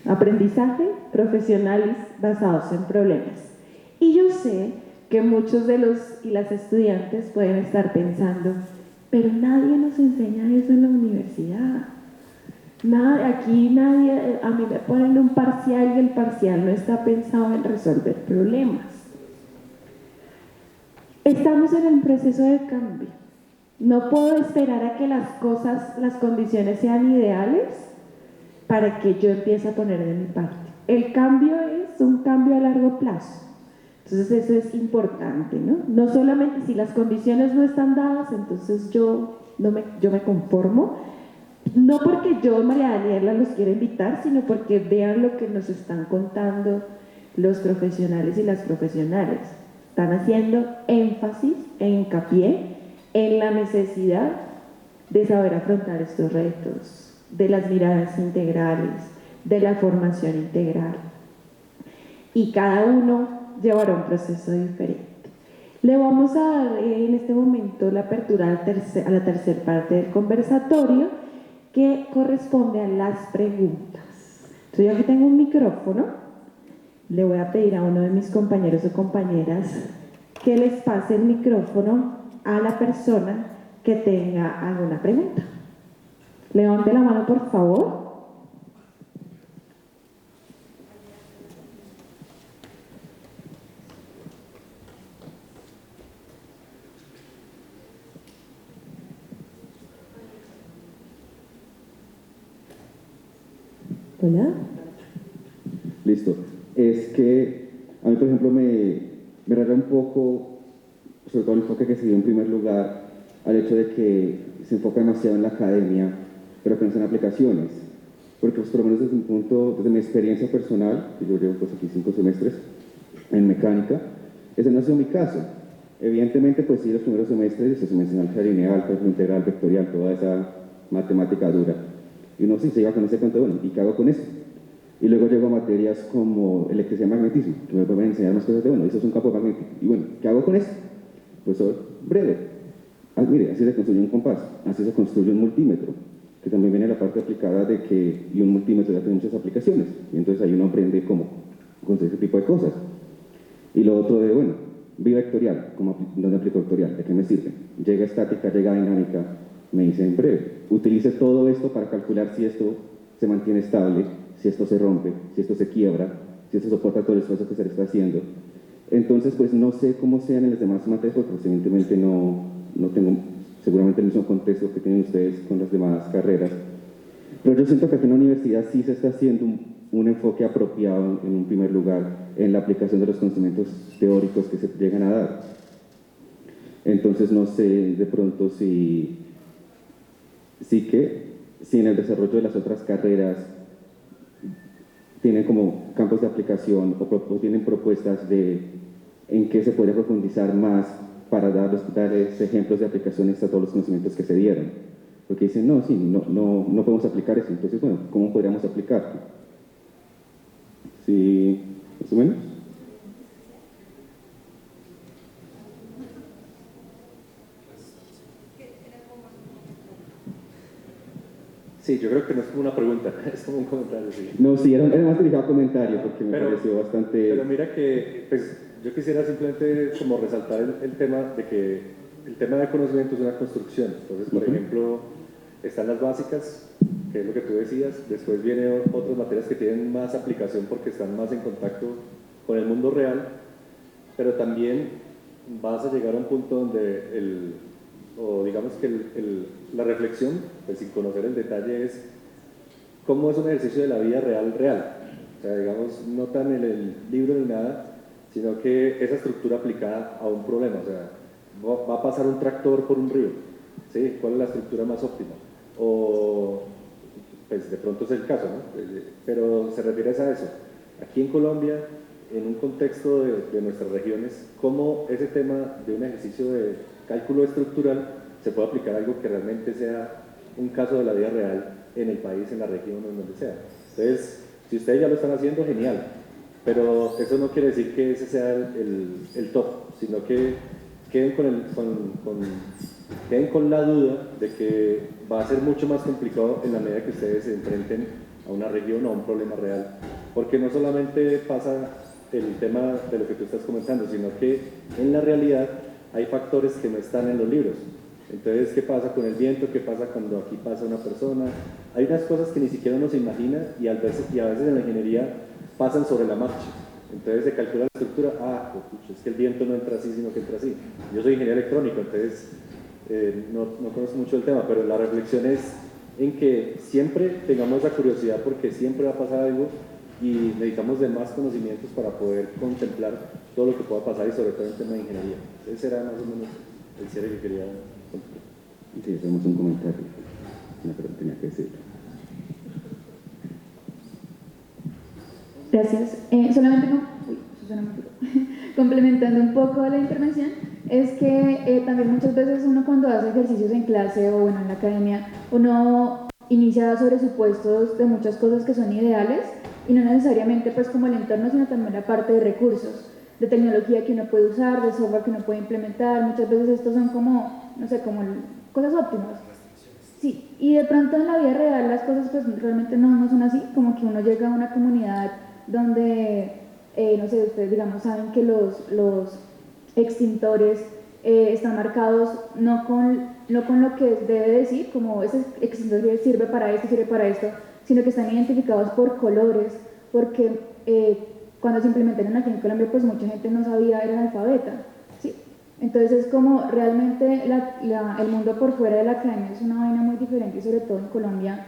aprendizaje profesionales basados en problemas. Y yo sé que muchos de los y las estudiantes pueden estar pensando, pero nadie nos enseña eso en la universidad. Aquí nadie, a mí me ponen un parcial y el parcial no está pensado en resolver problemas. Estamos en el proceso de cambio. No puedo esperar a que las condiciones sean ideales para que yo empiece a poner de mi parte. El cambio es un cambio a largo plazo. Entonces eso es importante, ¿no? No solamente si las condiciones no están dadas, entonces yo me conformo. No porque yo, María Daniela, los quiero invitar, sino porque vean lo que nos están contando los profesionales y las profesionales. Están haciendo énfasis e hincapié en la necesidad de saber afrontar estos retos, de las miradas integrales, de la formación integral. Y cada uno llevará un proceso diferente. Le vamos a dar en este momento la apertura a la tercera parte del conversatorio, que corresponde a las preguntas. Entonces, yo aquí tengo un micrófono, le voy a pedir a uno de mis compañeros o compañeras que les pase el micrófono a la persona que tenga alguna pregunta. Levante la mano, por favor. Hola. Listo. Es que a mí, por ejemplo, me raya un poco, sobre todo el enfoque que se dio en primer lugar, al hecho de que se enfoca demasiado en la academia pero que no sean aplicaciones. Porque pues, por lo menos desde un punto, desde mi experiencia personal, que yo llevo pues aquí 5 semestres en mecánica, ese no ha sido mi caso. Evidentemente, pues sí, los primeros semestres se me enseñó álgebra lineal, cálculo integral, vectorial, toda esa matemática dura. Y uno sí se iba con ese cuento, bueno, ¿y qué hago con eso? Y luego llego a materias como electricidad y magnetismo, que me pueden enseñar más cosas de, bueno, eso es un campo magnético. Y bueno, ¿qué hago con eso? Pues breve. Mire, así se construye un compás, así se construye un multímetro, que también viene la parte aplicada de que, y un multímetro ya tiene muchas aplicaciones, y entonces ahí uno aprende cómo construir ese tipo de cosas. Y lo otro de, bueno, bivectorial, ¿dónde aplico vectorial? ¿De qué me sirve? Llega estática, llega dinámica, me dice en breve, utilice todo esto para calcular si esto se mantiene estable, si esto se rompe, si esto se quiebra, si esto soporta todo el esfuerzo que se le está haciendo. Entonces, pues no sé cómo sean en las demás materias, porque evidentemente no tengo seguramente el mismo contexto que tienen ustedes con las demás carreras. Pero yo siento que aquí en la universidad sí se está haciendo un enfoque apropiado en un primer lugar en la aplicación de los conocimientos teóricos que se llegan a dar. Entonces no sé de pronto si en el desarrollo de las otras carreras tienen como campos de aplicación o tienen propuestas de en qué se podría profundizar más para darles ejemplos de aplicaciones a todos los conocimientos que se dieron. Porque dicen, no podemos aplicar eso. Entonces, bueno, ¿cómo podríamos aplicarlo? ¿Sí, más o menos? Sí, yo creo que no es como una pregunta, es como un comentario. Sí. No, sí, era más dedicado a comentario porque me pareció bastante... Pero mira que, pues, yo quisiera simplemente como resaltar el tema de que el tema de conocimiento es una construcción. Entonces, por ejemplo, están las básicas, que es lo que tú decías, después vienen otras materias que tienen más aplicación porque están más en contacto con el mundo real, pero también vas a llegar a un punto donde digamos que la reflexión, pues sin conocer el detalle, es cómo es un ejercicio de la vida real. O sea, digamos, no tan en el libro ni nada, sino que esa estructura aplicada a un problema. O sea, va a pasar un tractor por un río, ¿sí? ¿Cuál es la estructura más óptima? O, pues de pronto es el caso, ¿no? Pero se refiere a eso. Aquí en Colombia, en un contexto de nuestras regiones, cómo ese tema de un ejercicio de cálculo estructural se puede aplicar a algo que realmente sea un caso de la vida real en el país, en la región o en donde sea. Entonces, si ustedes ya lo están haciendo, genial, pero eso no quiere decir que ese sea el top, sino que queden con la duda de que va a ser mucho más complicado en la medida que ustedes se enfrenten a una región o a un problema real, porque no solamente pasa el tema de lo que tú estás comentando, sino que en la realidad hay factores que no están en los libros. Entonces, ¿qué pasa con el viento? ¿Qué pasa cuando aquí pasa una persona? Hay unas cosas que ni siquiera uno se imagina y a veces en la ingeniería pasan sobre la marcha. Entonces se calcula la estructura, es que el viento no entra así, sino que entra así. Yo soy ingeniero electrónico, entonces no conozco mucho el tema, pero la reflexión es en que siempre tengamos la curiosidad porque siempre va a pasar algo y necesitamos de más conocimientos para poder contemplar todo lo que pueda pasar y sobre todo en tema de ingeniería. Ese era más o menos el cierre que quería contar. Sí, hacemos un comentario. No, pero tenía que decirlo. Gracias. Solamente complementando un poco la intervención, es que también muchas veces uno cuando hace ejercicios en clase o bueno, en la academia, uno inicia sobre supuestos de muchas cosas que son ideales y no necesariamente pues como el entorno, sino también la parte de recursos, de tecnología que uno puede usar, de software que uno puede implementar. Muchas veces estos son como, no sé, como cosas óptimas. Sí, y de pronto en la vida real las cosas pues realmente no son así, como que uno llega a una comunidad donde, no sé, ustedes digamos saben que los extintores están marcados no con lo que debe decir, como ese extintor sirve para esto, sino que están identificados por colores, porque cuando se implementaron aquí en Colombia pues mucha gente no sabía, era analfabeta, ¿sí? Entonces es como realmente el mundo por fuera de la academia es una vaina muy diferente y sobre todo en Colombia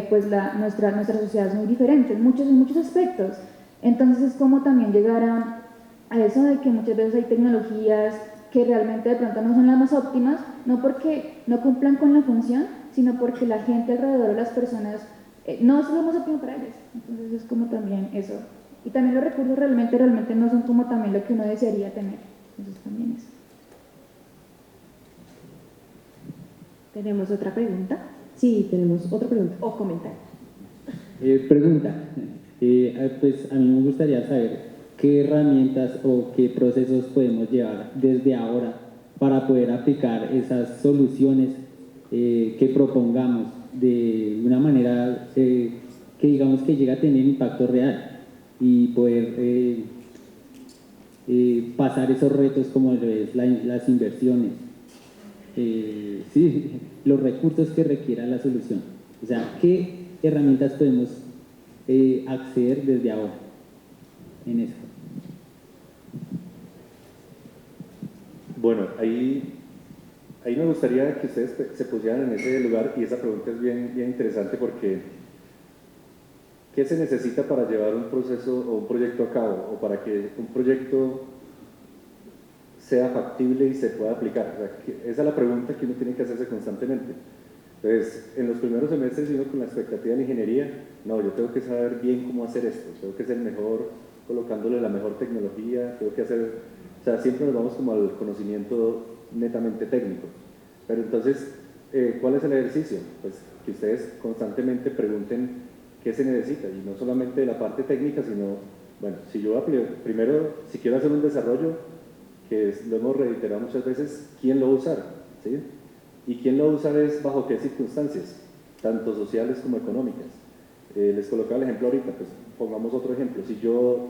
pues nuestra sociedad es muy diferente en muchos aspectos. Entonces es como también llegar a eso de que muchas veces hay tecnologías que realmente de pronto no son las más óptimas, no porque no cumplan con la función, sino porque la gente alrededor de las personas no somos óptimo para ellos. Entonces es como también eso. Y también los recursos realmente no son como también lo que uno desearía tener. Entonces también eso. ¿Tenemos otra pregunta? Sí, tenemos otra pregunta. ¿O comentario? Pregunta. Pues a mí me gustaría saber qué herramientas o qué procesos podemos llevar desde ahora para poder aplicar esas soluciones que propongamos de una manera que digamos que llegue a tener impacto real y poder pasar esos retos como lo es las inversiones, sí, los recursos que requiera la solución. O sea, ¿qué herramientas podemos acceder desde ahora en eso? Bueno, ahí me gustaría que ustedes se pusieran en ese lugar, y esa pregunta es bien interesante porque ¿qué se necesita para llevar un proceso o un proyecto a cabo, o para que un proyecto sea factible y se pueda aplicar? O sea, esa es la pregunta que uno tiene que hacerse constantemente. Entonces, en los primeros semestres uno con la expectativa de la ingeniería, no, yo tengo que saber bien cómo hacer esto, tengo que ser mejor colocándole la mejor tecnología, tengo que hacer, o sea, siempre nos vamos como al conocimiento netamente técnico. Pero entonces, ¿cuál es el ejercicio? Pues que ustedes constantemente pregunten qué se necesita, y no solamente de la parte técnica, sino, bueno, si yo primero, si quiero hacer un desarrollo, que lo hemos reiterado muchas veces, ¿quién lo va a usar? ¿Sí? ¿Y quién lo va a usar es bajo qué circunstancias, tanto sociales como económicas? Les colocaba el ejemplo ahorita, pues pongamos otro ejemplo. Si yo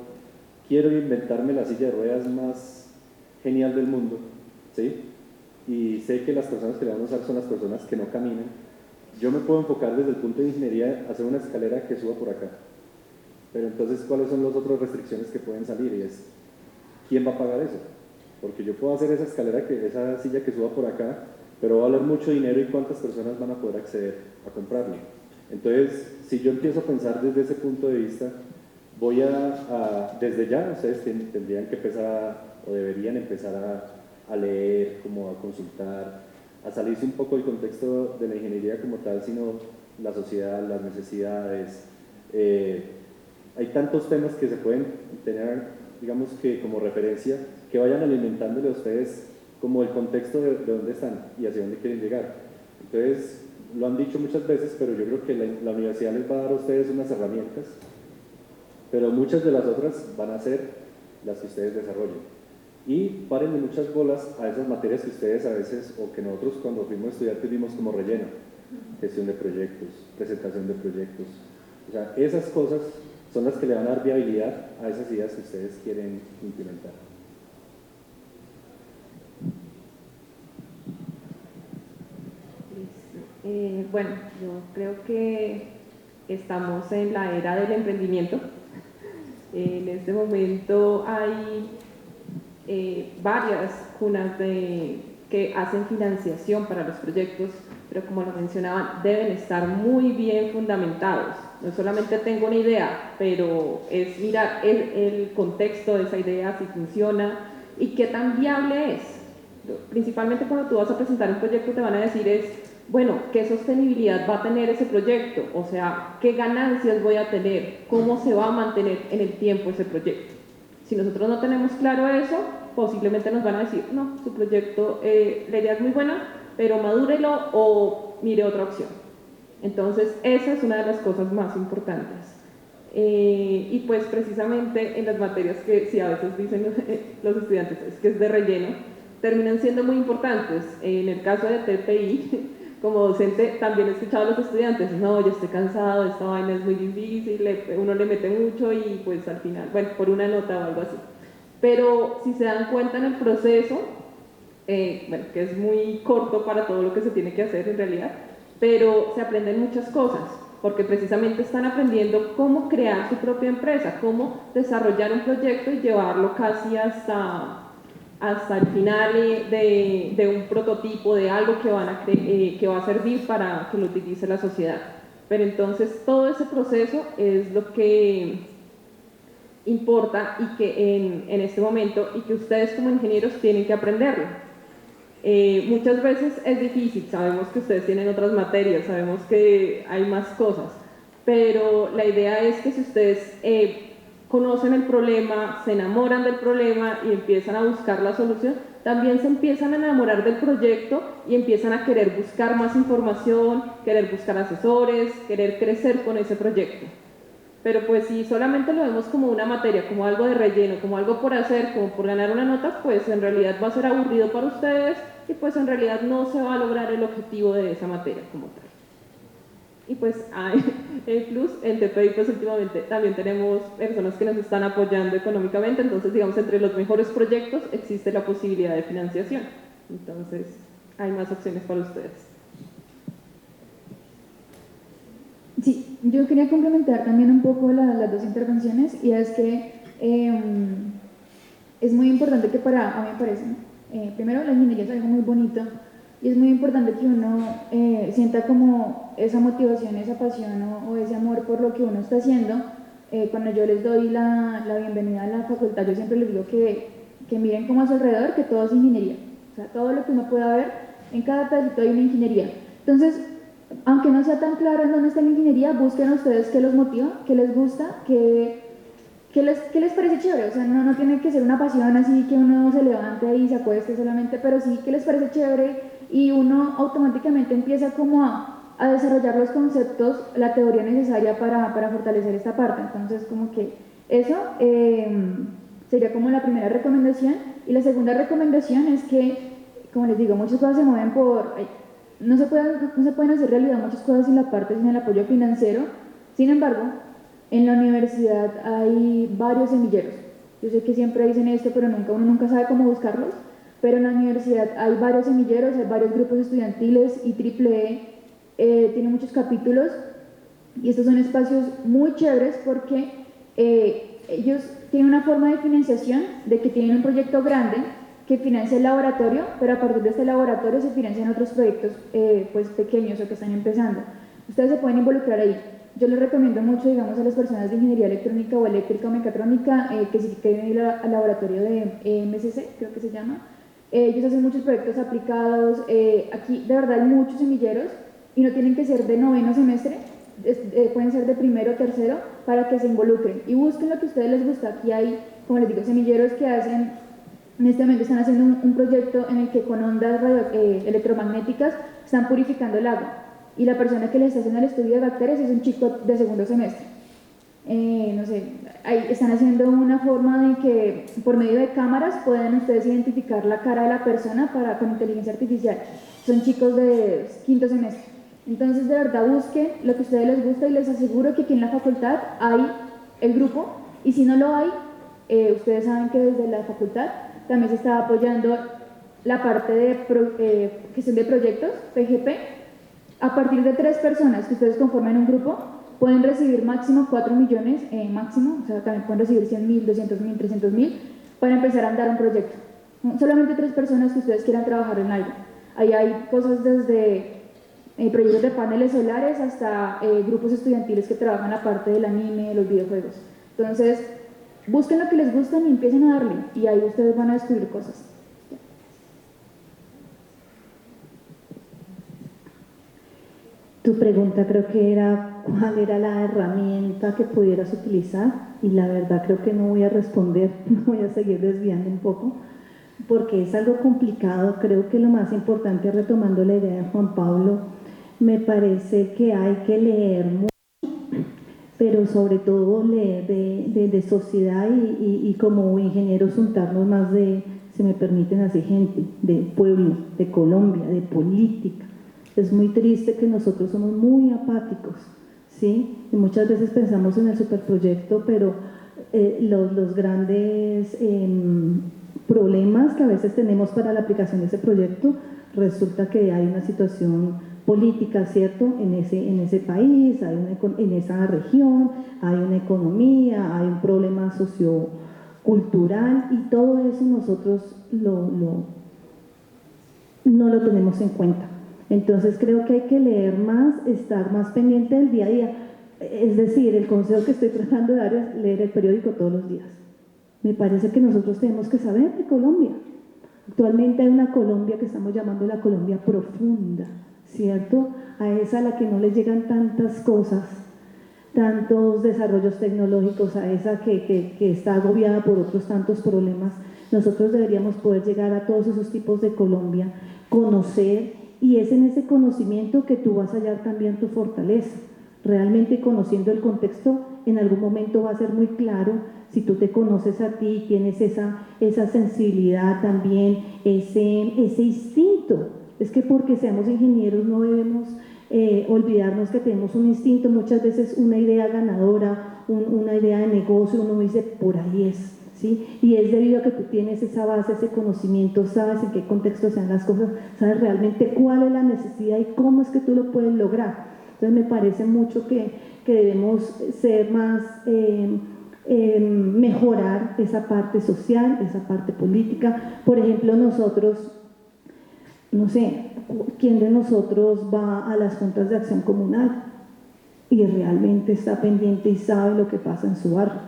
quiero inventarme la silla de ruedas más genial del mundo, ¿sí? Y sé que las personas que la van a usar son las personas que no caminan, yo me puedo enfocar desde el punto de ingeniería a hacer una escalera que suba por acá. Pero entonces, ¿cuáles son las otras restricciones que pueden salir? Y es, ¿quién va a pagar eso? Porque yo puedo hacer esa escalera, esa silla que suba por acá, pero va a valer mucho dinero, y cuántas personas van a poder acceder a comprarlo. Entonces, si yo empiezo a pensar desde ese punto de vista, voy desde ya, ustedes tendrían que empezar o deberían empezar a leer, como a consultar, a salirse un poco del contexto de la ingeniería como tal, sino la sociedad, las necesidades. Hay tantos temas que se pueden tener, digamos que como referencia, que vayan alimentándole a ustedes como el contexto de dónde están y hacia dónde quieren llegar. Entonces, lo han dicho muchas veces, pero yo creo que la universidad les va a dar a ustedes unas herramientas, pero muchas de las otras van a ser las que ustedes desarrollen. Y párenle muchas bolas a esas materias que ustedes a veces, o que nosotros cuando fuimos estudiantes vimos como relleno: gestión de proyectos, presentación de proyectos. O sea, esas cosas son las que le van a dar viabilidad a esas ideas que ustedes quieren implementar. Bueno, yo creo que estamos en la era del emprendimiento. En este momento hay varias cunas que hacen financiación para los proyectos, pero como lo mencionaban, deben estar muy bien fundamentados. No solamente tengo una idea, pero es mirar el contexto de esa idea, si funciona y qué tan viable es. Principalmente cuando tú vas a presentar un proyecto te van a decir bueno, ¿qué sostenibilidad va a tener ese proyecto? O sea, ¿qué ganancias voy a tener? ¿Cómo se va a mantener en el tiempo ese proyecto? Si nosotros no tenemos claro eso, posiblemente nos van a decir, no, su proyecto, la idea es muy buena, pero madúrelo o mire otra opción. Entonces, esa es una de las cosas más importantes. Y pues precisamente en las materias que sí a veces dicen los estudiantes es que es de relleno, terminan siendo muy importantes. En el caso de TPI, como docente también he escuchado a los estudiantes, no, yo estoy cansado, esta vaina es muy difícil, uno le mete mucho y pues al final, bueno, por una nota o algo así. Pero si se dan cuenta en el proceso, bueno, que es muy corto para todo lo que se tiene que hacer en realidad, pero se aprenden muchas cosas, porque precisamente están aprendiendo cómo crear su propia empresa, cómo desarrollar un proyecto y llevarlo casi hasta el final de un prototipo, de algo que va a servir para que lo utilice la sociedad. Pero entonces todo ese proceso es lo que importa y que en este momento, y que ustedes como ingenieros tienen que aprenderlo. Muchas veces es difícil, sabemos que ustedes tienen otras materias, sabemos que hay más cosas, pero la idea es que si ustedes conocen el problema, se enamoran del problema y empiezan a buscar la solución, también se empiezan a enamorar del proyecto y empiezan a querer buscar más información, querer buscar asesores, querer crecer con ese proyecto. Pero pues si solamente lo vemos como una materia, como algo de relleno, como algo por hacer, como por ganar una nota, pues en realidad va a ser aburrido para ustedes y pues en realidad no se va a lograr el objetivo de esa materia como tal. Y pues en Plus, en TPI, pues últimamente también tenemos personas que nos están apoyando económicamente, entonces digamos entre los mejores proyectos existe la posibilidad de financiación, entonces hay más opciones para ustedes. Sí, yo quería complementar también un poco las dos intervenciones, y es que es muy importante que a mí me parece, primero la ingeniería es algo muy bonito, y es muy importante que uno sienta como esa motivación, esa pasión o ese amor por lo que uno está haciendo. Cuando yo les doy la bienvenida a la facultad, yo siempre les digo que miren como a su alrededor, que todo es ingeniería. O sea, todo lo que uno pueda ver, en cada pedacito hay una ingeniería. Entonces, aunque no sea tan claro en dónde está la ingeniería, busquen a ustedes qué los motiva, qué les gusta, qué les parece chévere. O sea, no tiene que ser una pasión así que uno se levante y se acueste solamente, pero sí que les parece chévere y uno automáticamente empieza como a desarrollar los conceptos, la teoría necesaria para fortalecer esta parte. Entonces, como que eso sería como la primera recomendación. Y la segunda recomendación es que, como les digo, muchas cosas se mueven no se pueden hacer realidad muchas cosas sin la parte, sin el apoyo financiero. Sin embargo, en la universidad hay varios semilleros. Yo sé que siempre dicen esto, pero uno nunca sabe cómo buscarlos. Pero en la universidad hay varios semilleros, hay varios grupos estudiantiles y tiene muchos capítulos, y estos son espacios muy chéveres porque ellos tienen una forma de financiación de que tienen un proyecto grande que financia el laboratorio, pero a partir de este laboratorio se financian otros proyectos pues pequeños o que están empezando. Ustedes se pueden involucrar ahí. Yo les recomiendo mucho, digamos, a las personas de ingeniería electrónica o eléctrica o mecatrónica que si quieren ir al laboratorio de MSC, creo que se llama. Ellos hacen muchos proyectos aplicados. Aquí de verdad hay muchos semilleros y no tienen que ser de noveno semestre, pueden ser de primero o tercero, para que se involucren y busquen lo que a ustedes les gusta. Aquí hay, como les digo, semilleros que hacen, en este momento están haciendo un proyecto en el que con ondas electromagnéticas están purificando el agua, y la persona que les está haciendo el estudio de bacterias es un chico de segundo semestre. No sé, ahí están haciendo una forma de que por medio de cámaras puedan ustedes identificar la cara de la persona con inteligencia artificial. Son chicos de quinto semestre. Entonces, de verdad, busquen lo que a ustedes les gusta y les aseguro que aquí en la facultad hay el grupo, y si no lo hay, ustedes saben que desde la facultad también se está apoyando la parte de gestión de proyectos, PGP. A partir de 3 personas que ustedes conformen un grupo, pueden recibir máximo 4 millones, máximo, o sea, también pueden recibir 100.000, 200.000, 300.000, para empezar a andar un proyecto. Solamente 3 personas que ustedes quieran trabajar en algo. Ahí hay cosas desde proyectos de paneles solares hasta grupos estudiantiles que trabajan la parte del anime, de los videojuegos. Entonces, busquen lo que les gusta y empiecen a darle, y ahí ustedes van a descubrir cosas. Tu pregunta creo que era cuál era la herramienta que pudieras utilizar, y la verdad creo que no voy a responder, me voy a seguir desviando un poco porque es algo complicado. Creo que lo más importante, retomando la idea de Juan Pablo, me parece que hay que leer mucho, pero sobre todo leer de sociedad y como ingenieros juntarnos más de, si me permiten así, gente de pueblo, de Colombia, de política. Es muy triste que nosotros somos muy apáticos, ¿sí? Y muchas veces pensamos en el superproyecto, pero los grandes problemas que a veces tenemos para la aplicación de ese proyecto, resulta que hay una situación política, ¿cierto? En ese país, en esa región, hay una economía, hay un problema sociocultural, y todo eso nosotros no lo tenemos en cuenta. Entonces creo que hay que leer más, estar más pendiente del día a día. Es decir, el consejo que estoy tratando de dar es leer el periódico todos los días. Me parece que nosotros tenemos que saber de Colombia. Actualmente hay una Colombia que estamos llamando la Colombia profunda, ¿cierto? A esa a la que no le llegan tantas cosas, tantos desarrollos tecnológicos, a esa que está agobiada por otros tantos problemas. Nosotros deberíamos poder llegar a todos esos tipos de Colombia, conocer, y es en ese conocimiento que tú vas a hallar también tu fortaleza. Realmente conociendo el contexto, en algún momento va a ser muy claro si tú te conoces a ti, tienes esa sensibilidad también, ese instinto. Es que porque seamos ingenieros no debemos olvidarnos que tenemos un instinto, muchas veces una idea ganadora, una idea de negocio, uno dice, por ahí es, ¿sí? Y es debido a que tú tienes esa base, ese conocimiento, sabes en qué contexto se dan las cosas, sabes realmente cuál es la necesidad y cómo es que tú lo puedes lograr. Entonces me parece mucho que debemos ser más, mejorar esa parte social, esa parte política. Por ejemplo, nosotros, no sé, ¿quién de nosotros va a las juntas de acción comunal y realmente está pendiente y sabe lo que pasa en su barrio?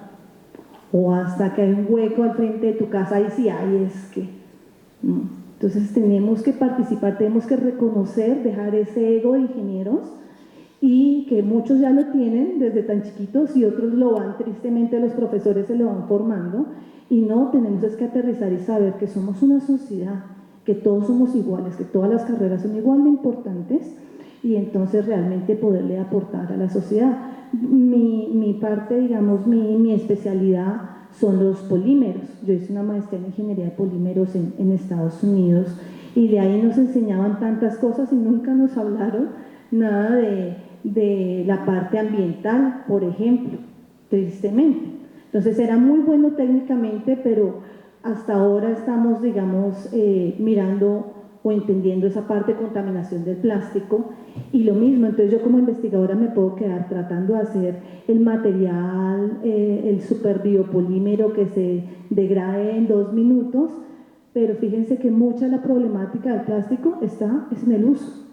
O hasta que hay un hueco al frente de tu casa y sí hay, es que... Entonces tenemos que participar, tenemos que reconocer, dejar ese ego de ingenieros, y que muchos ya lo tienen desde tan chiquitos y otros lo van, tristemente los profesores se lo van formando, y no, tenemos es que aterrizar y saber que somos una sociedad, que todos somos iguales, que todas las carreras son igual de importantes, y entonces realmente poderle aportar a la sociedad. Mi parte, digamos, mi especialidad son los polímeros. Yo hice una maestría en ingeniería de polímeros en Estados Unidos, y de ahí nos enseñaban tantas cosas y nunca nos hablaron nada de la parte ambiental, por ejemplo, tristemente. Entonces era muy bueno técnicamente, pero hasta ahora estamos, digamos, mirando o entendiendo esa parte de contaminación del plástico, y lo mismo, entonces yo como investigadora me puedo quedar tratando de hacer el material, el super biopolímero que se degrade en 2 minutos, pero fíjense que mucha de la problemática del plástico es en el uso,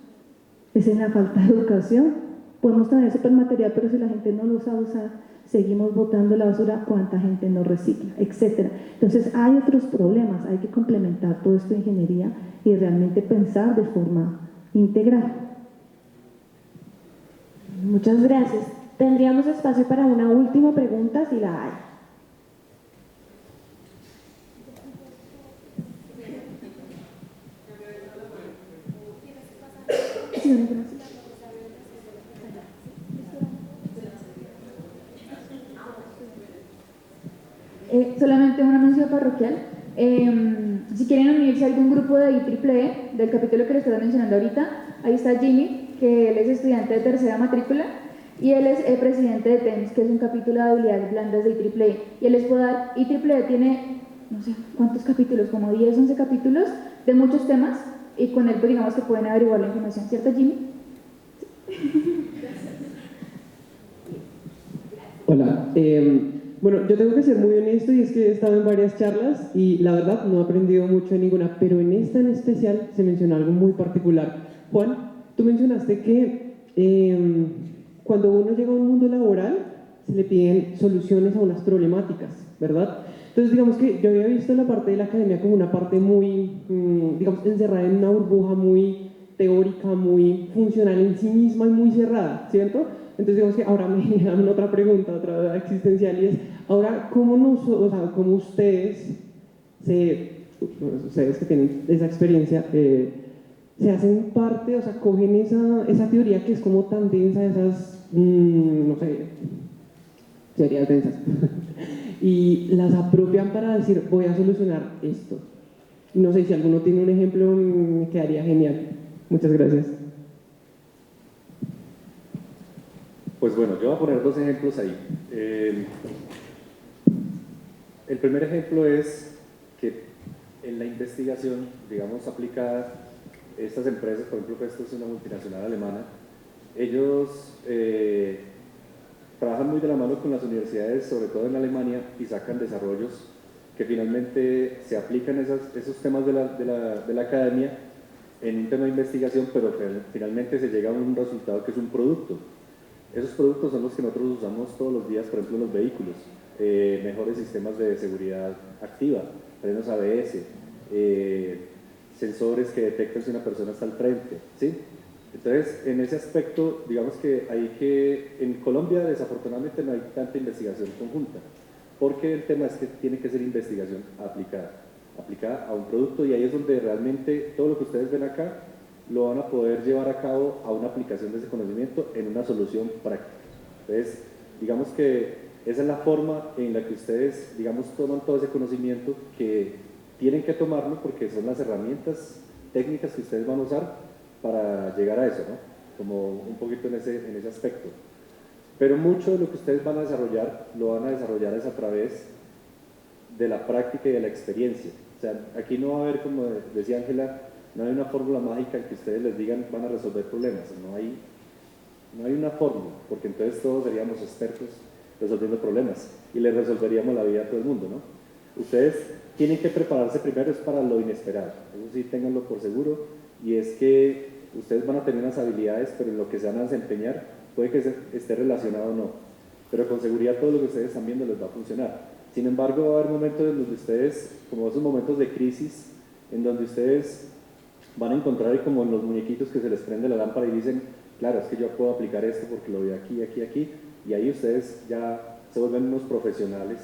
es en la falta de educación. Podemos tener supermaterial, pero si la gente no lo sabe usar, seguimos botando la basura, cuánta gente no recicla, etcétera. Entonces hay otros problemas, hay que complementar todo esto de ingeniería y realmente pensar de forma integral. Muchas gracias. Tendríamos espacio para una última pregunta, si la hay. Solamente un anuncio parroquial. Si quieren unirse a algún grupo de IEEE, del capítulo que les estaba mencionando ahorita, ahí está Jimmy, que él es estudiante de tercera matrícula, y él es el presidente de TEMS, que es un capítulo de habilidades blandas de IEEE. Y él les puede dar, IEEE tiene, no sé cuántos capítulos, como 10, 11 capítulos de muchos temas, y con él, pues, digamos que pueden averiguar la información, ¿cierto, Jimmy? Hola. Bueno, yo tengo que ser muy honesto, y es que he estado en varias charlas y la verdad no he aprendido mucho de ninguna, pero en esta en especial se menciona algo muy particular. Juan, tú mencionaste que cuando uno llega a un mundo laboral se le piden soluciones a unas problemáticas, ¿verdad? Entonces digamos que yo había visto la parte de la academia como una parte muy, digamos, encerrada en una burbuja muy teórica, muy funcional en sí misma y muy cerrada, ¿cierto? Entonces digamos que ahora me generan otra pregunta, otra existencial, y es, ahora, ¿cómo ustedes que tienen esa experiencia, se hacen parte, o sea, cogen esa teoría que es como tan densa, esas, no sé, teorías densas, y las apropian para decir, voy a solucionar esto? No sé si alguno tiene un ejemplo, me quedaría genial. Muchas gracias. Pues bueno, yo voy a poner 2 ejemplos ahí. El primer ejemplo es que en la investigación, digamos, aplicada, estas empresas, por ejemplo, esto es una multinacional alemana, ellos trabajan muy de la mano con las universidades, sobre todo en Alemania, y sacan desarrollos que finalmente se aplican esos temas de la academia en un tema de investigación, pero finalmente se llega a un resultado que es un producto. Esos productos son los que nosotros usamos todos los días, por ejemplo, en los vehículos. Mejores sistemas de seguridad activa, frenos ABS, sensores que detectan si una persona está al frente, ¿sí? Entonces, en ese aspecto, digamos que en Colombia desafortunadamente no hay tanta investigación conjunta, porque el tema es que tiene que ser investigación aplicada a un producto, y ahí es donde realmente todo lo que ustedes ven acá lo van a poder llevar a cabo a una aplicación de ese conocimiento en una solución práctica. Entonces, digamos que esa es la forma en la que ustedes, digamos, toman todo ese conocimiento, que tienen que tomarlo porque son las herramientas técnicas que ustedes van a usar para llegar a eso, ¿no? Como un poquito en ese aspecto. Pero mucho de lo que ustedes van a desarrollar, lo van a desarrollar es a través de la práctica y de la experiencia. O sea, aquí no va a haber, como decía Ángela, no hay una fórmula mágica en que ustedes les digan van a resolver problemas, no hay una fórmula, porque entonces todos seríamos expertos resolviendo problemas y les resolveríamos la vida a todo el mundo, ¿no? Ustedes tienen que prepararse primero es para lo inesperado, eso sí, ténganlo por seguro, y es que ustedes van a tener unas habilidades, pero en lo que se van a desempeñar puede que esté relacionado o no, pero con seguridad todo lo que ustedes están viendo les va a funcionar. Sin embargo, va a haber momentos en donde ustedes, como esos momentos de crisis, en donde ustedes van a encontrar como en los muñequitos que se les prende la lámpara y dicen, claro, es que yo puedo aplicar esto porque lo vi aquí, aquí, aquí, y ahí ustedes ya se vuelven unos profesionales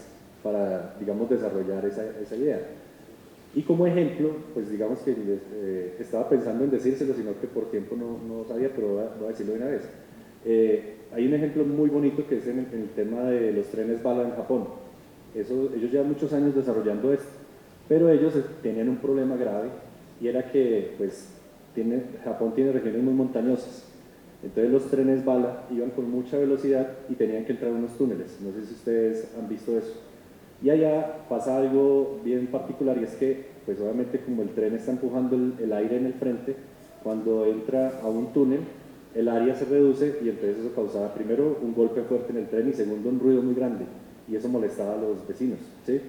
para, digamos, desarrollar esa idea. Y como ejemplo, pues digamos que estaba pensando en decírselo, sino que por tiempo no sabía, pero voy a decirlo de una vez. Hay un ejemplo muy bonito que es en el tema de los trenes bala en Japón. Ellos llevan muchos años desarrollando esto, pero ellos tenían un problema grave, y era que pues, Japón tiene regiones muy montañosas. Entonces los trenes bala iban con mucha velocidad y tenían que entrar en unos túneles. No sé si ustedes han visto eso. Y allá pasa algo bien particular, y es que, pues obviamente como el tren está empujando el aire en el frente, cuando entra a un túnel, el área se reduce, y entonces eso causaba primero un golpe fuerte en el tren y segundo un ruido muy grande, y eso molestaba a los vecinos, ¿sí?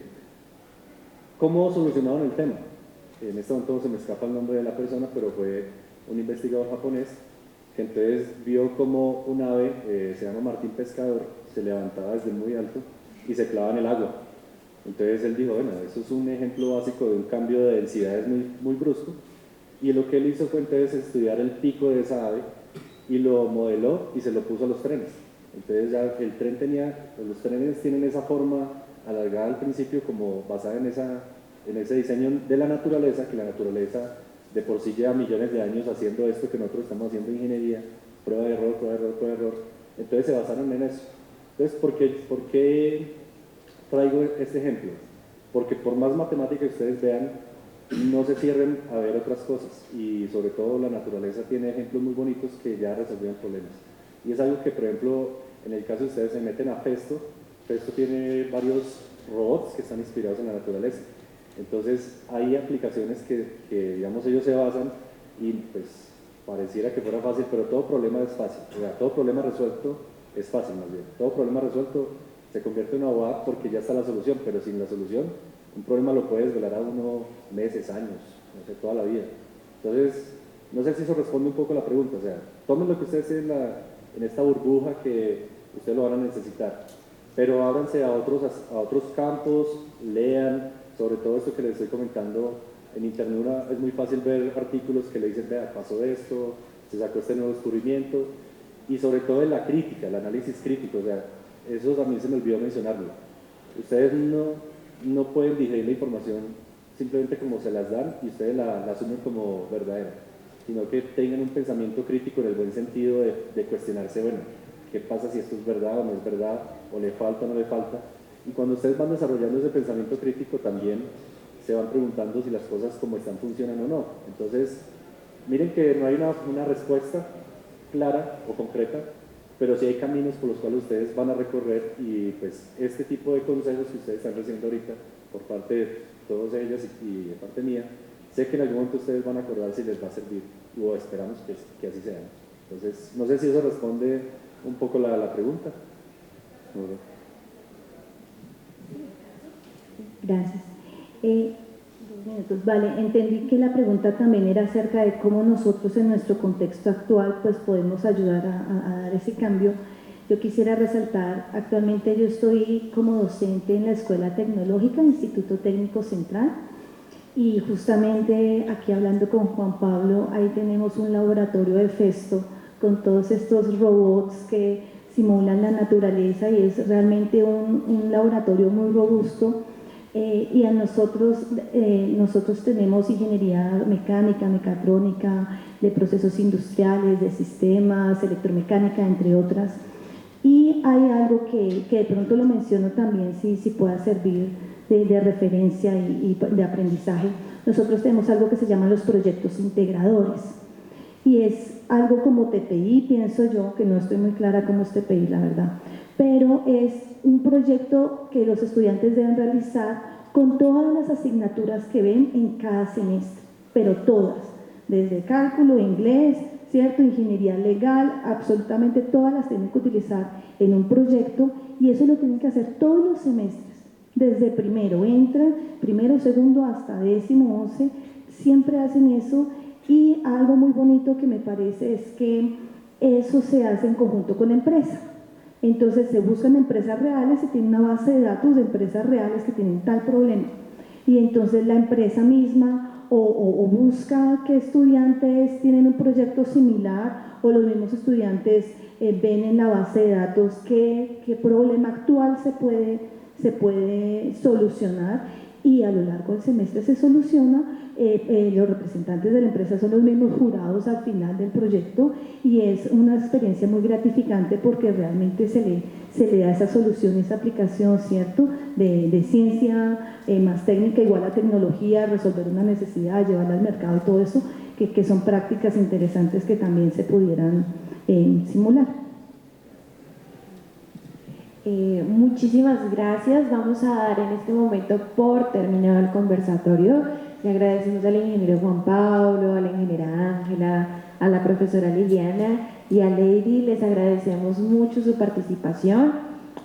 ¿Cómo solucionaron el tema? En este momento se me escapa el nombre de la persona, pero fue un investigador japonés que entonces vio como un ave, se llama Martín Pescador, se levantaba desde muy alto y se clavaba en el agua. Entonces él dijo, bueno, eso es un ejemplo básico de un cambio de densidades muy brusco, y lo que él hizo fue entonces estudiar el pico de esa ave y lo modeló y se lo puso a los trenes. Entonces ya los trenes tienen esa forma alargada al principio, como basada en ese diseño de la naturaleza, que la naturaleza de por sí lleva millones de años haciendo esto que nosotros estamos haciendo en ingeniería, prueba de error, prueba de error, prueba de error. Entonces se basaron en eso. Entonces, ¿por qué traigo este ejemplo? Porque por más matemática que ustedes vean, no se cierren a ver otras cosas, y sobre todo la naturaleza tiene ejemplos muy bonitos que ya resolvieron problemas. Y es algo que, por ejemplo, en el caso de ustedes se meten a Festo tiene varios robots que están inspirados en la naturaleza. Entonces hay aplicaciones que digamos ellos se basan, y pues pareciera que fuera fácil, pero todo problema es fácil, o sea, todo problema resuelto es fácil más bien, todo problema resuelto se convierte en una bobada porque ya está la solución, pero sin la solución un problema lo puede desvelar a uno meses, años, no sé, toda la vida. Entonces, no sé si eso responde un poco a la pregunta, o sea, tomen lo que ustedes tienen en esta burbuja que ustedes lo van a necesitar, pero ábranse a otros campos, lean, sobre todo esto que les estoy comentando. En internet es muy fácil ver artículos que le dicen, vea, pasó esto, se sacó este nuevo descubrimiento, y sobre todo en la crítica, el análisis crítico, o sea, eso también se me olvidó mencionarlo. Ustedes no pueden digerir la información simplemente como se las dan y ustedes la asumen como verdadera, sino que tengan un pensamiento crítico en el buen sentido de cuestionarse, bueno, ¿qué pasa si esto es verdad o no es verdad? ¿O le falta o no le falta? Y cuando ustedes van desarrollando ese pensamiento crítico también se van preguntando si las cosas como están funcionan o no. Entonces, miren que no hay una respuesta clara o concreta, pero sí hay caminos por los cuales ustedes van a recorrer, y pues este tipo de consejos que ustedes están recibiendo ahorita por parte de todos ellos y de parte mía, sé que en algún momento ustedes van a acordar si les va a servir, o esperamos que así sea. Entonces, no sé si eso responde un poco la pregunta. Gracias. 2 minutos. Vale, entendí que la pregunta también era acerca de cómo nosotros en nuestro contexto actual pues podemos ayudar a dar ese cambio. Yo quisiera resaltar, actualmente yo estoy como docente en la Escuela Tecnológica, Instituto Técnico Central, y justamente aquí hablando con Juan Pablo, ahí tenemos un laboratorio de Festo con todos estos robots que simulan la naturaleza y es realmente un laboratorio muy robusto. Y a nosotros tenemos ingeniería mecánica, mecatrónica, de procesos industriales, de sistemas, electromecánica, entre otras. Y hay algo que de pronto lo menciono también, si pueda servir de referencia y de aprendizaje. Nosotros tenemos algo que se llama los proyectos integradores. Y es algo como TPI, pienso yo, que no estoy muy clara cómo es TPI, la verdad. Pero es un proyecto que los estudiantes deben realizar con todas las asignaturas que ven en cada semestre, pero todas, desde cálculo, inglés, ¿cierto? Ingeniería legal, absolutamente todas las tienen que utilizar en un proyecto y eso lo tienen que hacer todos los semestres, desde primero, entran, primero, segundo hasta 10º, 11, siempre hacen eso y algo muy bonito que me parece es que eso se hace en conjunto con la empresa. Entonces se buscan empresas reales y tienen una base de datos de empresas reales que tienen tal problema. Y entonces la empresa misma o busca qué estudiantes tienen un proyecto similar o los mismos estudiantes ven en la base de datos qué problema actual se puede solucionar y a lo largo del semestre se soluciona. Los representantes de la empresa son los mismos jurados al final del proyecto y es una experiencia muy gratificante porque realmente se le da esa solución, esa aplicación, ¿cierto? De ciencia más técnica igual a tecnología, resolver una necesidad, llevarla al mercado y todo eso, que son prácticas interesantes que también se pudieran simular. Muchísimas gracias. Vamos a dar en este momento por terminado el conversatorio. Le agradecemos al ingeniero Juan Pablo, a la ingeniera Ángela, a la profesora Liliana y a Lady. Les agradecemos mucho su participación.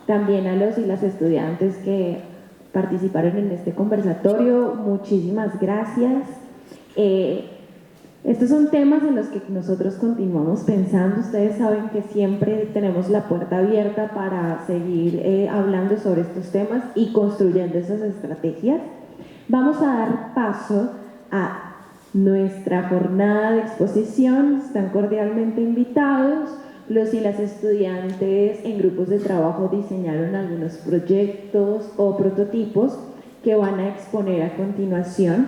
También a los y las estudiantes que participaron en este conversatorio. Muchísimas gracias. Estos son temas en los que nosotros continuamos pensando. Ustedes saben que siempre tenemos la puerta abierta para seguir hablando sobre estos temas y construyendo esas estrategias. Vamos a dar paso a nuestra jornada de exposición. Están cordialmente invitados. Los y las estudiantes en grupos de trabajo diseñaron algunos proyectos o prototipos que van a exponer a continuación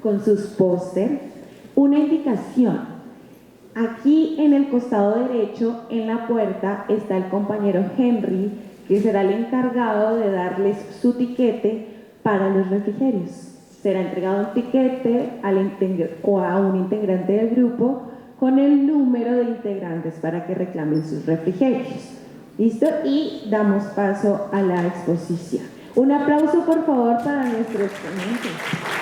con sus póster. Una indicación, aquí en el costado derecho, en la puerta, está el compañero Henry, que será el encargado de darles su tiquete para los refrigerios. Será entregado un tiquete a un integrante del grupo con el número de integrantes para que reclamen sus refrigerios. ¿Listo? Y damos paso a la exposición. Un aplauso, por favor, para nuestros ponentes.